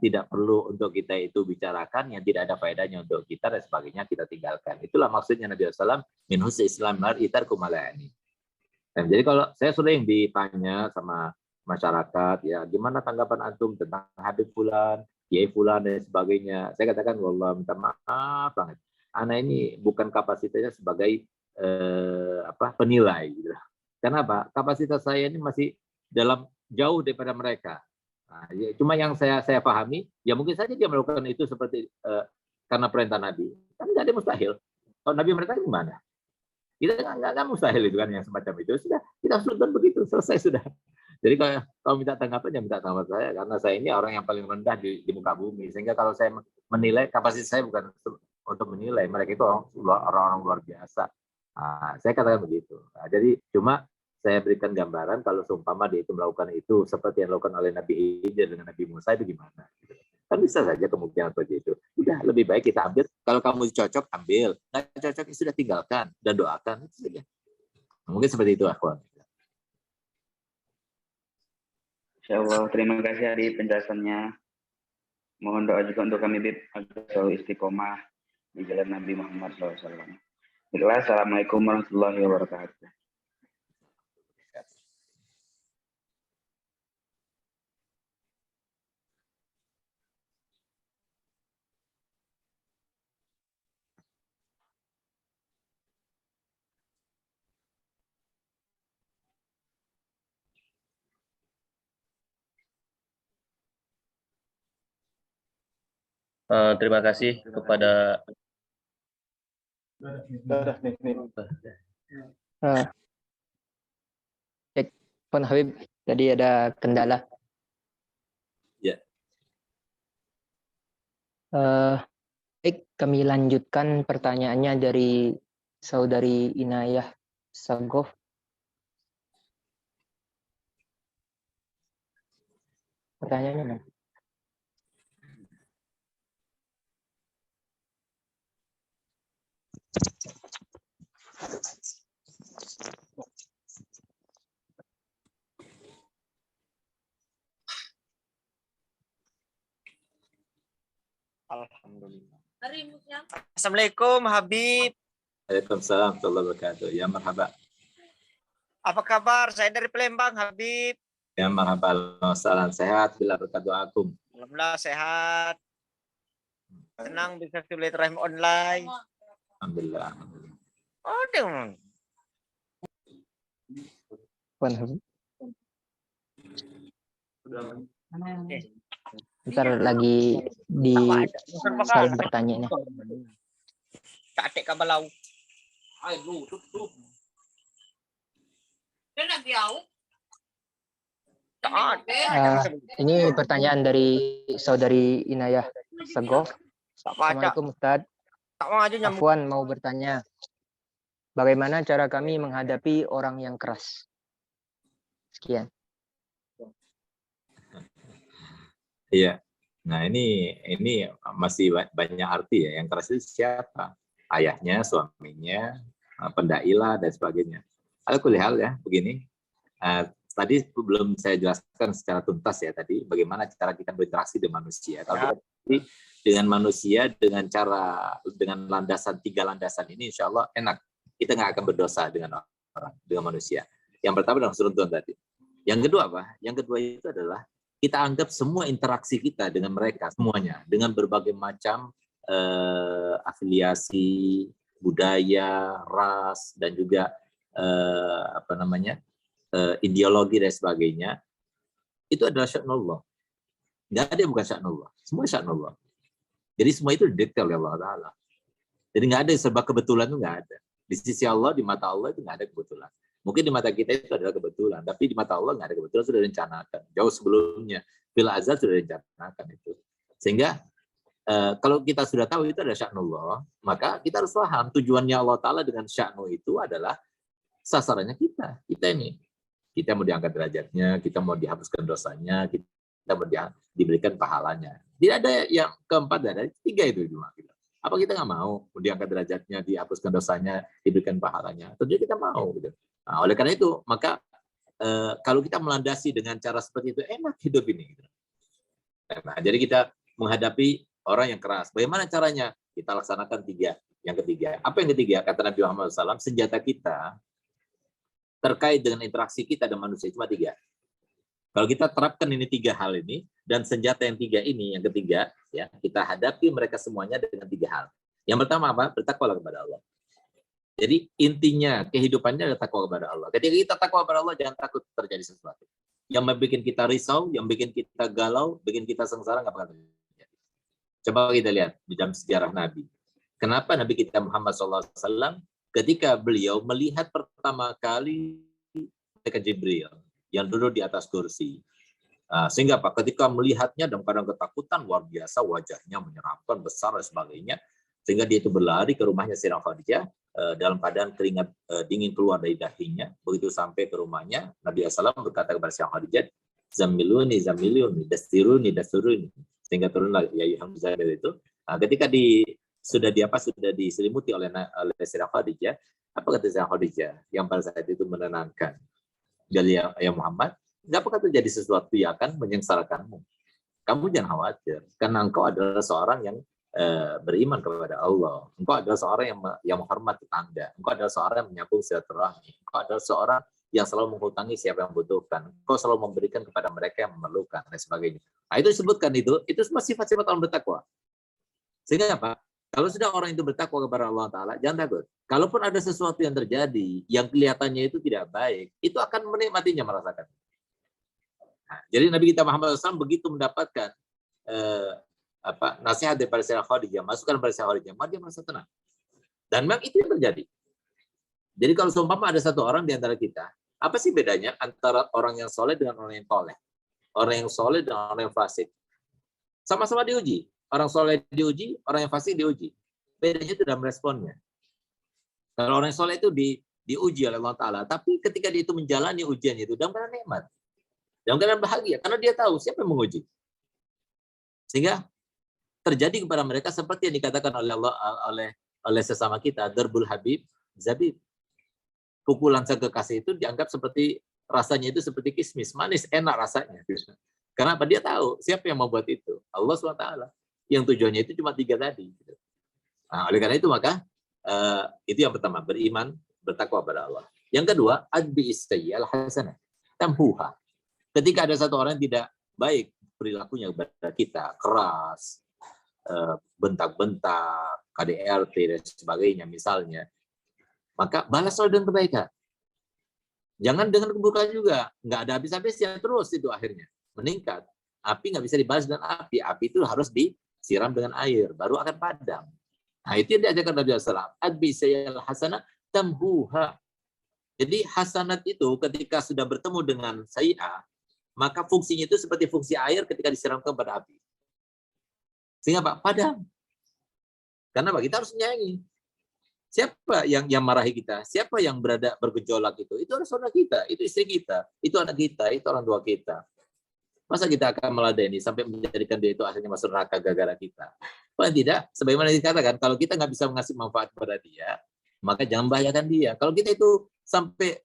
tidak perlu untuk kita itu bicarakan, yang tidak ada faedahnya untuk kita dan sebagainya kita tinggalkan. Itulah maksudnya Nabi SAW min husni Islam mar'i tarku ma la ya'ni. Dan jadi kalau saya sering ditanya sama masyarakat, ya gimana tanggapan antum tentang Habib Fulan, Kiai Fulan dan sebagainya. Saya katakan wallah minta maaf banget. Ana ini bukan kapasitasnya sebagai penilai gitu. Kenapa? Kapasitas saya ini masih jauh daripada mereka. Nah, ya, cuma yang saya pahami, ya mungkin saja dia melakukan itu seperti karena perintah Nabi. Kan nggak ada mustahil. Kalau Nabi mereka gimana? Kita nggak mustahil itu kan yang semacam itu. Sudah, kita sudah begitu, selesai sudah. Jadi kalau minta tanggapan, ya minta tanggapan saya. Karena saya ini orang yang paling rendah di muka bumi. Sehingga kalau saya menilai, kapasitas saya bukan untuk menilai. Mereka itu orang-orang luar biasa. Nah, saya katakan begitu. Nah, jadi cuma saya berikan gambaran kalau seumpama dia itu melakukan itu seperti yang dilakukan oleh Nabi Khidir dengan Nabi Musa itu gimana. Kan bisa saja kemungkinan seperti itu. Udah, lebih baik kita ambil. Kalau kamu cocok, ambil. Nggak cocok, sudah tinggalkan. Dan doakan. Itu saja. Mungkin seperti itu, akhwan. Insyaallah, terima kasih Adi penjelasannya. Mohon doa juga untuk kami Bib agar selalu istiqomah di jalan Nabi Muhammad SAW. Assalamualaikum warahmatullahi wabarakatuh. Terima kasih kepada Cek, Pon Habib, tadi ada kendala. Ya. Baik, kami lanjutkan pertanyaannya dari Saudari Inayah Sagof. Pertanyaannya mana? Alhamdulillah. Assalamualaikum Habib. Waalaikumsalam warahmatullahi wabarakatuh. Ya marhaba. Apa kabar? Saya dari Palembang Habib. Ya marhaba. Salam sehat bila berkat doakum. Alhamdulillah sehat. Senang bisa silaturahim online. Alhamdulillah. Aduh. Pon Habib. Bentar lagi di saling bertanya nih. Tak atik kabalau. Ayo, tutup. Dia nak biau. Tak ada. Ini pertanyaan dari Saudari Inayah Sagof. Tak baca. Assalamualaikum Ustadz. Tak mau aja nyambung. Afwan mau bertanya. Bagaimana cara kami menghadapi orang yang keras? Sekian. Iya. Nah, ini masih banyak arti ya. Yang keras itu siapa? Ayahnya, suaminya, pendailah dan sebagainya. Alhamdulillah ya, begini. Tadi belum saya jelaskan secara tuntas ya tadi bagaimana cara kita berinteraksi dengan manusia. Kalau kita dengan manusia dengan landasan 3 landasan ini, insya Allah enak. Kita nggak akan berdosa dengan orang, dengan manusia. Yang pertama adalah seruntuhan tadi. Yang kedua apa? Yang kedua itu adalah kita anggap semua interaksi kita dengan mereka semuanya dengan berbagai macam afiliasi, budaya, ras dan juga ideologi dan sebagainya itu adalah sya'nullah. Nggak ada yang bukan sya'nullah. Semua sya'nullah. Jadi semua itu didikte oleh Allah Ta'ala. Jadi nggak ada yang serba kebetulan itu nggak ada. Di sisi Allah, di mata Allah itu nggak ada kebetulan. Mungkin di mata kita itu adalah kebetulan, tapi di mata Allah nggak ada kebetulan, sudah direncanakan. Jauh sebelumnya, fil azal sudah direncanakan itu. Sehingga kalau kita sudah tahu itu adalah sya'nullah, maka kita harus paham tujuannya Allah Ta'ala dengan sya'nu itu adalah sasarannya kita ini. Kita mau diangkat derajatnya, kita mau dihapuskan dosanya, kita mau diberikan pahalanya. Tidak ada yang keempat, ada 3 itu cuma. Apa kita nggak mau diangkat derajatnya, dihapuskan dosanya, diberikan pahalanya? Tentunya kita mau. Gitu. Nah, oleh karena itu, maka kalau kita melandasi dengan cara seperti itu, enak hidup ini. Gitu. Nah, jadi kita menghadapi orang yang keras. Bagaimana caranya? Kita laksanakan 3. Yang ketiga. Apa yang ketiga? Kata Nabi Muhammad SAW, senjata kita terkait dengan interaksi kita dengan manusia cuma 3. Kalau kita terapkan ini 3 hal ini, dan senjata yang 3 ini, yang ketiga, ya kita hadapi mereka semuanya dengan 3 hal. Yang pertama apa? Bertakwalah kepada Allah. Jadi intinya kehidupannya adalah takwa kepada Allah. Ketika kita takwa kepada Allah, jangan takut terjadi sesuatu. Yang membuat kita risau, yang bikin kita galau, bikin kita sengsara, nggak bakal terjadi. Coba kita lihat di dalam sejarah Nabi. Kenapa Nabi kita Muhammad SAW, ketika beliau melihat pertama kali malaikat Jibril yang duduk di atas kursi. Sehingga Pak, ketika melihatnya dalam keadaan ketakutan luar biasa, wajahnya menyeramkan, besar dan sebagainya, sehingga dia itu berlari ke rumahnya Sayyidah Khadijah dalam keadaan keringat dingin keluar dari dahinya. Begitu sampai ke rumahnya, Nabi SAW berkata kepada Sayyidah Khadijah, Zamiluni, Zamiluni, Dastiruni, Dasturuni, sehingga turunlah ya Yuhan Zamil itu. Ketika sudah diselimuti oleh Sayyidah Khadijah, apa kata Sayyidah Khadijah yang pada saat itu menenangkan? Jadi ya Muhammad, nggak akan terjadi sesuatu yang akan menyengsarakanmu. Kamu jangan khawatir, karena engkau adalah seorang yang beriman kepada Allah. Engkau adalah seorang yang menghormati tetangga. Engkau adalah seorang yang menyambung silaturahmi. Engkau adalah seorang yang selalu menghutangi siapa yang membutuhkan. Engkau selalu memberikan kepada mereka yang memerlukan dan sebagainya. Nah, itu disebutkan itu semua sifat-sifat orang bertakwa. Sehingga apa? Kalau sudah orang itu bertakwa kepada Allah Ta'ala, jangan takut. Kalaupun ada sesuatu yang terjadi, yang kelihatannya itu tidak baik, itu akan menikmatinya, merasakan. Nah, jadi Nabi kita Muhammad SAW begitu mendapatkan nasihat daripada Sayyidah Khadijah, masukan daripada Sayyidah Khadijah, maka dia merasa tenang. Dan memang itu yang terjadi. Jadi kalau seumpama ada satu orang di antara kita, apa sih bedanya antara orang yang soleh dengan orang yang toleh? Orang yang soleh dengan orang yang fasik. Sama-sama diuji. Orang soleh diuji, orang yang fasik diuji. Bedanya itu dalam responnya. Kalau orang yang soleh itu diuji oleh Allah Ta'ala, tapi ketika dia itu menjalani ujian itu dalam keadaan nikmat, dalam keadaan bahagia, karena dia tahu siapa yang menguji. Sehingga terjadi kepada mereka seperti yang dikatakan oleh Allah oleh sesama kita, Darbul Habib Zabib. Pukulan sang kekasih itu dianggap seperti rasanya itu seperti kismis, manis, enak rasanya. Karena apa? Dia tahu siapa yang membuat itu, Allah SWT. Yang tujuannya itu cuma 3 tadi. Nah, oleh karena itu maka itu yang pertama, beriman, bertakwa pada Allah. Yang kedua, adbi istayyi al-hasanah, tamhuha. Ketika ada satu orang yang tidak baik perilakunya kepada kita, keras, bentak-bentak, KDRT dan sebagainya misalnya, maka balaslah dengan kebaikan. Jangan dengan keburukan juga. Nggak ada habis-habisnya, terus itu akhirnya meningkat. Api nggak bisa dibalas dengan api. Api itu harus disiram dengan air, baru akan padam. Nah, itu yang diajarkan Nabi SAW. Adbi sayyal hasanah tamhuha. Jadi hasanat itu ketika sudah bertemu dengan sayyi'ah, maka fungsinya itu seperti fungsi air ketika disiramkan pada api. Sehingga Pak, padam. Karena kita harus menyayangi. Siapa yang marahi kita? Siapa yang bergejolak itu? Itu adalah saudara kita, itu istri kita, itu anak kita, itu orang tua kita. Masa kita akan meladeni sampai menjadikan dia itu akhirnya masuk neraka gara-gara kita? Paling tidak, sebagaimana dikatakan, kalau kita nggak bisa mengasih manfaat kepada dia, maka jangan bahayakan dia. Kalau kita itu sampai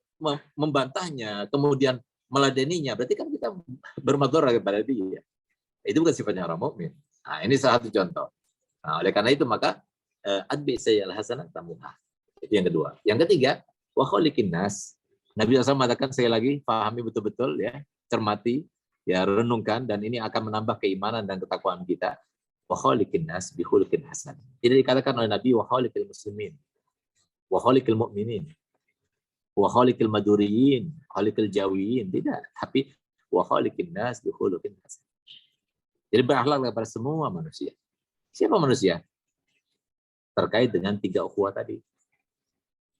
membantahnya, kemudian meladeninya, berarti kan kita bermadorah kepada dia. Itu bukan sifatnya orang mukmin. Nah, ini salah satu contoh. Nah, oleh karena itu maka adbi sayyal hasanah tamuha. Itu yang kedua. Yang ketiga, wa khaliqin nas. Nabi SAW mengatakan, sekali lagi, pahami betul-betul ya, cermati, ya renungkan, dan ini akan menambah keimanan dan ketakwaan kita. Wa khaliqin nas bi khuluqin hasan. Tidak dikatakan oleh Nabi wa khaliqil muslimin, wa khaliqil mu'minin, wa khaliqil maduriyin, khaliqil jawiyin, tidak, tapi wa khaliqin nas bi khuluqin hasan. Jadi berakhlak kepada semua manusia. Siapa manusia? Terkait dengan 3 ukhuwah tadi.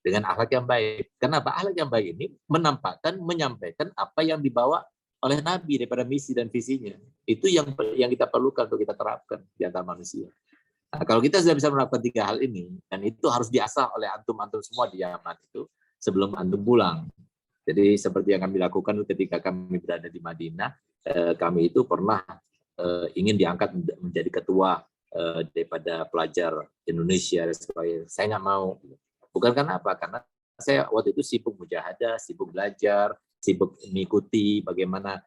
Dengan akhlak yang baik. Kenapa? Akhlak yang baik ini menampakkan, menyampaikan apa yang dibawa oleh Nabi daripada misi dan visinya. Itu yang kita perlukan untuk kita terapkan di antara manusia. Nah, kalau kita sudah bisa menerapkan 3 hal ini, dan itu harus diasah oleh antum-antum semua di Yaman itu sebelum antum pulang. Jadi seperti yang kami lakukan ketika kami berada di Madinah, kami itu pernah ingin diangkat menjadi ketua daripada pelajar Indonesia dan sebagainya. Saya nggak mau. Bukan karena apa? Karena saya waktu itu sibuk mujahadah, sibuk belajar, sibuk mengikuti bagaimana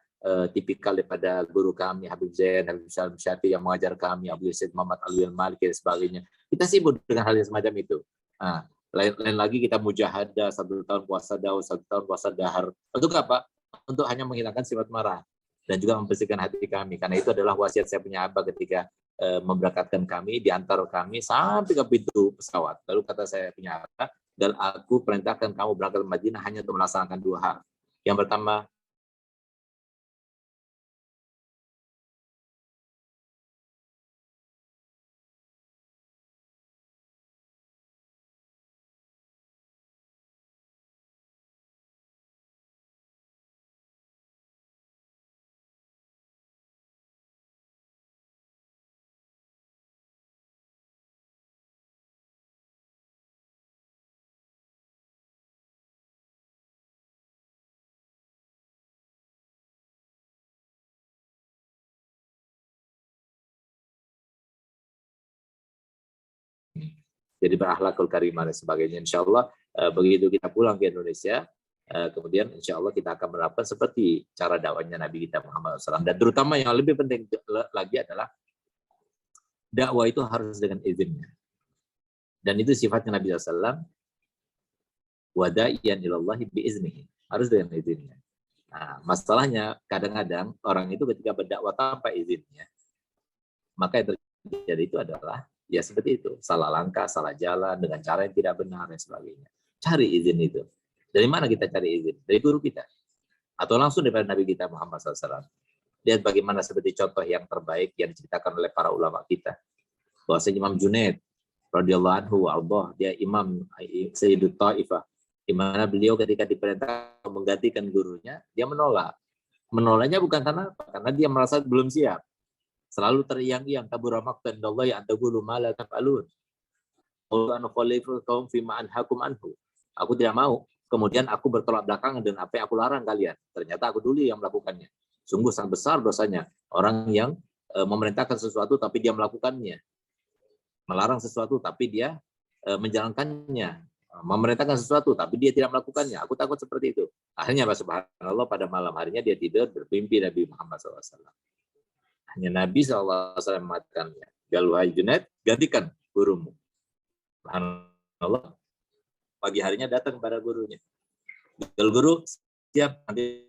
tipikal daripada guru kami Habib Zain, Habib Salim Syati yang mengajar kami, Abu Yazid Muhammad Alwi Al-Maliki dan sebagainya. Kita sibuk dengan hal yang semacam itu. Nah, lain lagi kita mujahadah 1 tahun puasa daud, 1 tahun puasa dahar. Untuk apa? Untuk hanya menghilangkan sifat marah dan juga membersihkan hati kami. Karena itu adalah wasiat saya punya abah ketika memberangkatkan kami, diantar kami sampai ke pintu pesawat. Lalu kata saya punya abah, dan aku perintahkan kamu berangkat ke Madinah hanya untuk melaksanakan 2 hal. Yang pertama, jadi berakhlakul karimah dan sebagainya. Insya Allah begitu kita pulang ke Indonesia, kemudian insya Allah kita akan menerapkan seperti cara dakwahnya Nabi kita Muhammad SAW. Dan terutama yang lebih penting lagi adalah dakwah itu harus dengan izinnya. Dan itu sifatnya Nabi SAW, wada'iyan ilallahi biiznihi, harus dengan izinnya. Nah, masalahnya kadang-kadang orang itu ketika berdakwah tanpa izinnya, maka yang terjadi itu adalah ya seperti itu, salah langkah, salah jalan, dengan cara yang tidak benar, dan sebagainya. Cari izin itu. Dari mana kita cari izin? Dari guru kita. Atau langsung daripada Nabi kita Muhammad SAW. Lihat bagaimana seperti contoh yang terbaik yang diceritakan oleh para ulama kita. Bahwasanya Imam Junaid radhiyallahu anhu Allah, dia imam Sayyidut Taifah, di mana beliau ketika diperintah menggantikan gurunya, dia menolak. Menolaknya bukan karena apa? Karena dia merasa belum siap. Selalu teriang-iang, kabura maqtan indallahi an taqulu ma la taf'alun. Aku tidak mau. Kemudian aku bertolak belakang dan apa yang aku larang kalian. Ternyata aku dulu yang melakukannya. Sungguh sangat besar dosanya. Orang yang memerintahkan sesuatu tapi dia melakukannya. Melarang sesuatu tapi dia menjalankannya. Memerintahkan sesuatu tapi dia tidak melakukannya. Aku takut seperti itu. Akhirnya subhanallah pada malam harinya dia tidur bermimpi Nabi Muhammad SAW. Hanya Nabi SAW mengatakannya. Galuhai Junaid, gantikan gurumu. Subhanallah. Pagi harinya datang kepada gurunya. Guru, siap nanti.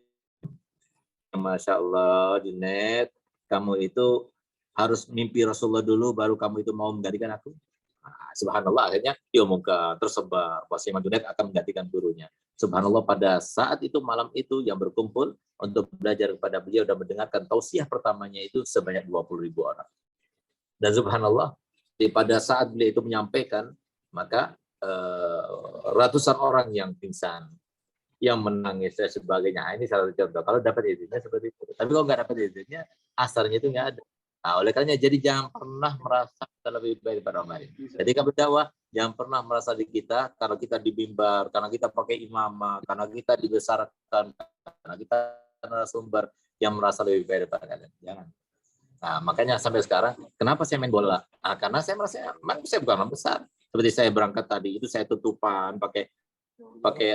Masya Allah, Junaid, kamu itu harus mimpi Rasulullah dulu, baru kamu itu mau menggantikan aku. Nah, subhanallah, akhirnya diumumkan, tersebar bahwa Imam Junaid akan menggantikan gurunya. Subhanallah, pada saat itu, malam itu yang berkumpul untuk belajar kepada beliau dan mendengarkan tausiah pertamanya itu sebanyak 20.000 orang. Dan subhanallah, pada saat beliau itu menyampaikan, maka ratusan orang yang pingsan, yang menangis dan sebagainya. Ini salah satu contoh. Kalau dapat izinnya seperti itu. Tapi kalau nggak dapat izinnya, asarnya itu nggak ada. Nah, oleh karenanya jadi jangan pernah merasa kita lebih baik daripada orang lain. Jadi kalau berdakwah, jangan pernah merasa di kita karena kita di mimbar, karena kita pakai imamah, karena kita dibesarkan, karena kita narasumber yang merasa lebih baik daripada kalian. Jangan. Nah, makanya sampai sekarang, kenapa saya main bola? Nah, karena saya merasa, saya bukan orang besar. Seperti saya berangkat tadi, itu saya tutupan, pakai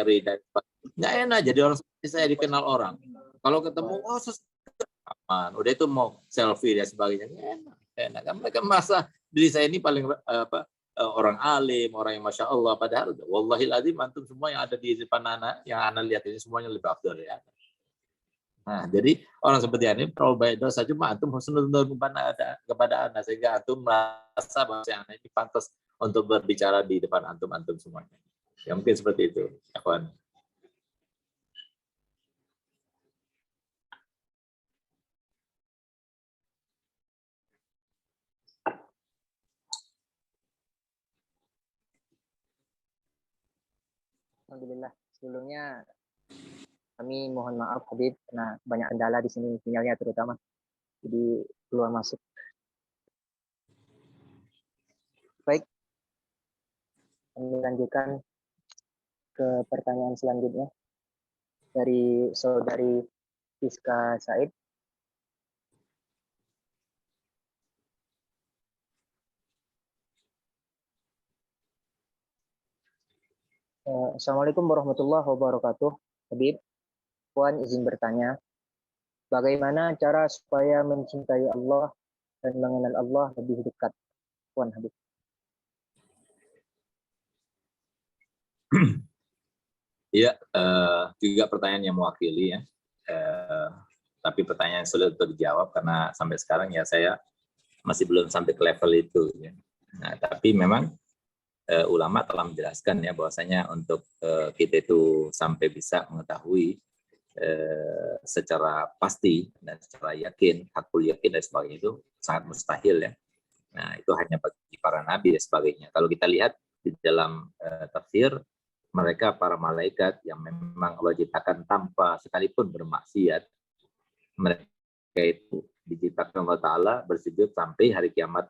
rida. Nggak enak jadi orang seperti saya dikenal orang. Kalau ketemu, oh aman. Udah itu mau selfie dan sebagainya. Enak. Kan mereka merasa diri saya ini paling orang alim, orang yang masya Allah. Padahal, wallahil azim, antum semua yang ada di depan anak, yang anak lihat ini semuanya lebih afdal ya. Nah, jadi orang seperti ini terlalu baik dosa, cuma antum husnuzon kepada anak sehingga antum merasa bahwa anak ini pantas untuk berbicara di depan antum semuanya. Ya mungkin seperti itu, kawan. Alhamdulillah. Sebelumnya kami mohon maaf Habib karena banyak kendala di sini sinyalnya terutama. Jadi keluar masuk. Baik. Kami lanjutkan ke pertanyaan selanjutnya dari saudari Fiska Said. Assalamualaikum warahmatullahi wabarakatuh. Habib, Puan izin bertanya, bagaimana cara supaya mencintai Allah dan mengenal Allah lebih dekat? Puan Habib. Iya, juga pertanyaan yang mewakili ya. Tapi pertanyaan yang sulit untuk dijawab karena sampai sekarang ya saya masih belum sampai ke level itu. Ya. Nah, tapi memang ulama telah menjelaskan ya bahwasanya untuk kita itu sampai bisa mengetahui secara pasti dan secara yakin, hakul yakin dan sebagainya itu sangat mustahil ya. Nah, itu hanya bagi para nabi dan sebagainya. Kalau kita lihat di dalam tafsir, mereka para malaikat yang memang Allah ciptakan tanpa sekalipun bermaksiat, mereka itu diciptakan Allah Ta'ala bersujud sampai hari kiamat.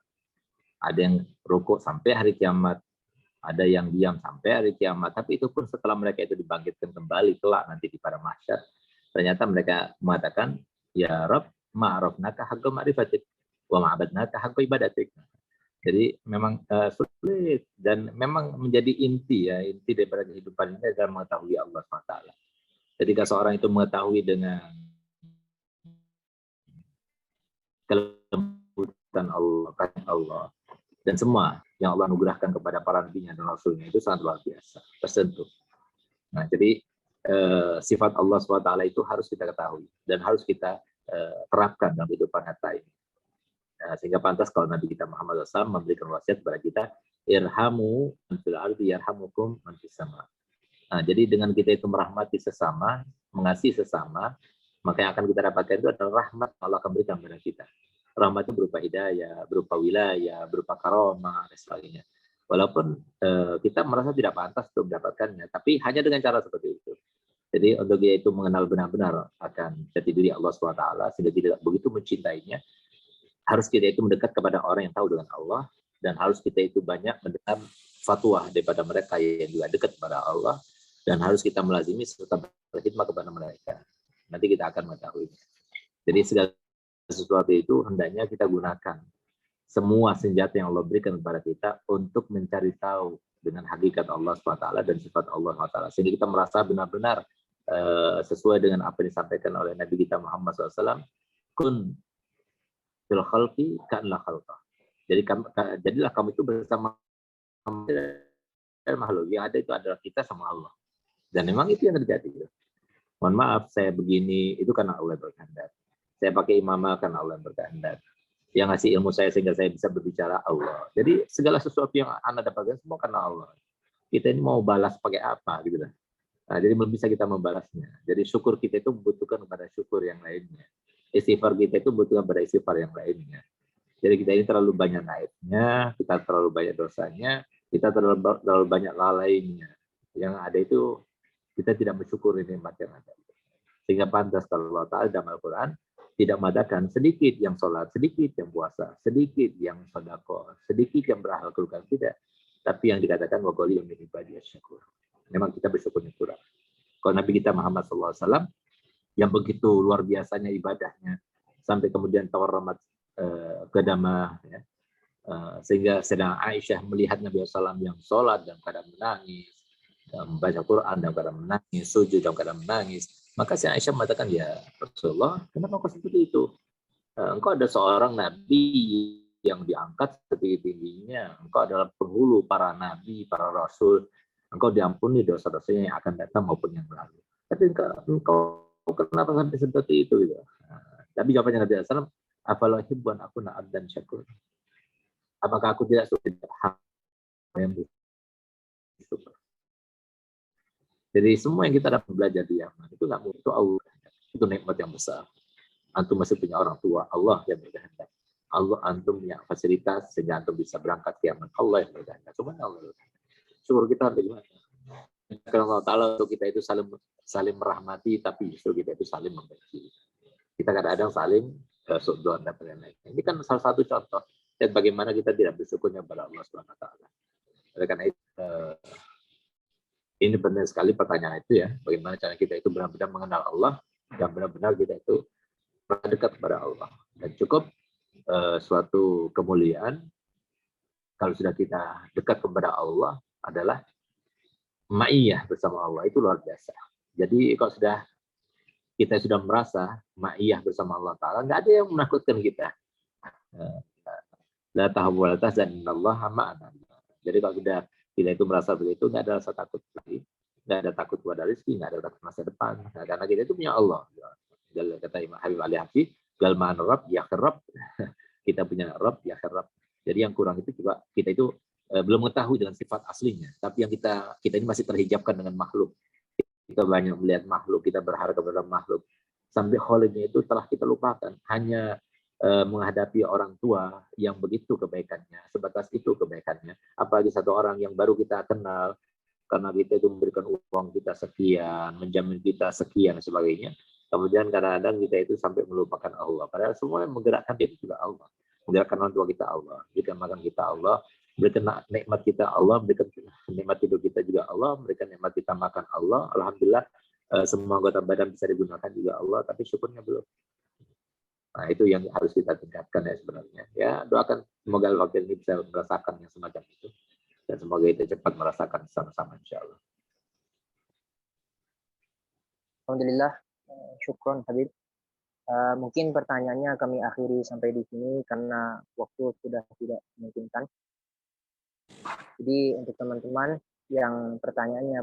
Ada yang rukuk sampai hari kiamat, ada yang diam sampai hari kiamat. Tapi itu pun setelah mereka itu dibangkitkan kembali kelak nanti di pada mahsyar, ternyata mereka mengatakan, ya Rabb, ma'arafnaka haqqa ma'rifatik wa ma'abadnaka haqqa ibadatik. Jadi memang sulit dan memang menjadi inti daripada kehidupan ini adalah mengetahui Allah SWT. Ketika seorang itu mengetahui dengan kelembutan Allah dan semua yang Allah anugerahkan kepada para nabinya dan rasulnya itu sangat luar biasa, tersentuh. Nah, jadi sifat Allah SWT itu harus kita ketahui dan harus kita terapkan dalam kehidupan nyata ini. Sehingga pantas kalau Nabi kita Muhammad SAW memberikan wasiat kepada kita, irhamu man fil ardi yarhamukum man fis sama. Nah, jadi dengan kita itu merahmati sesama, mengasihi sesama, Maka yang akan kita dapatkan itu adalah rahmat Allah akan berikan kepada kita. Rahmat itu berupa hidayah, berupa wilayah, berupa karomah, dan sebagainya. Walaupun kita merasa tidak pantas untuk mendapatkannya, tapi hanya dengan cara seperti itu. Jadi untuk dia itu mengenal benar-benar akan jati diri Allah SWT, sehingga tidak begitu mencintainya, harus kita itu mendekat kepada orang yang tahu dengan Allah, dan harus kita itu banyak mendengar fatwa daripada mereka yang juga dekat kepada Allah, dan harus kita melazimi serta berkhidmat kepada mereka. Nanti kita akan mengetahuinya. Jadi segala sesuatu itu hendaknya kita gunakan semua senjata yang Allah berikan kepada kita untuk mencari tahu dengan hakikat Allah SWT dan sifat Allah SWT. Sehingga kita merasa benar-benar sesuai dengan apa yang disampaikan oleh Nabi kita Muhammad SAW. Kun fil khalqi ka'anla khalqah. Jadi jadilah kamu itu bersama makhluk. Yang ada itu adalah kita sama Allah. Dan memang itu yang terjadi. Mohon maaf, saya begini, itu karena Allah berkehendak. Saya pakai imamah karena Allah berkehendak. Yang ngasih ilmu saya sehingga saya bisa berbicara Allah. Jadi segala sesuatu yang Anda dapatkan semua karena Allah. Kita ini mau balas pakai apa gitu lah. Nah, jadi belum bisa kita membalasnya. Jadi syukur kita itu membutuhkan kepada syukur yang lainnya. Istighfar kita itu membutuhkan pada istighfar yang lainnya. Jadi kita ini terlalu banyak naibnya, kita terlalu banyak dosanya, kita terlalu banyak lalainya. Yang ada itu kita tidak bersyukur nikmat yang ada. Sehingga pantas kalau Allah Ta'ala dalam Al-Quran tidak mengadakan sedikit yang sholat, sedikit yang puasa, sedikit yang sedekah, sedikit yang berakal keluar tidak. Tapi yang dikatakan wa qali min ibadiyas syakur. Memang kita bersyukurnya kurang. Kalau Nabi kita Muhammad SAW yang begitu luar biasanya ibadahnya sampai kemudian tawarramat kedamah, ya, sehingga sedang Aisyah melihat Nabi SAW yang sholat dalam keadaan menangis, membaca Quran dalam keadaan menangis, sujud dalam keadaan menangis. Maka si Aisyah mengatakan, ya Rasulullah, kenapa kau seperti itu? Engkau ada seorang Nabi yang diangkat setinggi-tingginya. Engkau adalah penghulu para Nabi, para Rasul. Engkau diampuni dosa-dosanya yang akan datang maupun yang lalu. Tapi engkau kenapa sampai seperti itu? Gitu? Tapi jawabannya Nabi SAW, afalah hibban aku na'ad dan syakur. Apakah aku tidak suka yang bersyukur? Jadi semua yang kita dapat belajar di Yaman itu nggak mungkin, itu Allah, itu nikmat yang besar. Antum masih punya orang tua, Allah yang berkehendak. Allah, antum punya fasilitas sehingga antum bisa berangkat ke Yaman, Allah yang berkehendak. Cuma Allah. Syukur kita bagaimana? Karena Allah Ta'ala untuk kita itu saling merahmati, tapi justru kita itu saling membenci. Kita kadang-kadang saling suudzon dan lain-lain. Ini kan salah satu contoh dan bagaimana kita tidak bersyukurnya pada Allah Subhanahu Wa Ta'ala. Oleh karena itu, ini benar sekali pertanyaan itu ya, bagaimana cara kita itu benar-benar mengenal Allah dan benar-benar kita itu dekat kepada Allah. Dan cukup suatu kemuliaan kalau sudah kita dekat kepada Allah adalah ma'iyah bersama Allah, itu luar biasa. Jadi kalau kita sudah merasa ma'iyah bersama Allah Ta'ala, nggak ada yang menakutkan kita. La tahawwa la tahzan innallaha ma'ana. Jadi kalau kita itu merasa begitu, nggak ada rasa takut lagi, nggak ada takut pada rezeki, nggak ada takut masa depan. Nah, karena kita itu punya Allah. Kata Imam Habib Ali Hafsi, galman Rabb ya Rabb. Kita punya Rabb ya Rabb. Jadi yang kurang itu juga kita itu belum mengetahui dengan sifat aslinya. Tapi yang kita ini masih terhijabkan dengan makhluk. Kita banyak melihat makhluk, kita berharap kepada makhluk. Sampai kholidnya itu telah kita lupakan. Hanya menghadapi orang tua yang begitu kebaikannya, sebatas itu kebaikannya. Apalagi satu orang yang baru kita kenal, karena kita itu memberikan uang kita sekian, menjamin kita sekian, dan sebagainya. Kemudian kadang-kadang kita itu sampai melupakan Allah. Padahal semua yang menggerakkan itu juga Allah. Menggerakkan orang tua kita Allah, berikan makan kita Allah, berikan nikmat kita Allah, berikan nikmat hidup kita juga Allah, berikan nikmat kita makan Allah. Alhamdulillah semua anggota badan bisa digunakan juga Allah, tapi syukurnya belum. Nah, itu yang harus kita tingkatkan ya sebenarnya. Ya, doakan semoga wakil ini bisa merasakan yang semacam itu. Dan semoga kita cepat merasakan sama-sama insya Allah. Alhamdulillah, syukron Habib. Mungkin pertanyaannya kami akhiri sampai di sini karena waktu sudah tidak memungkinkan. Jadi untuk teman-teman yang pertanyaannya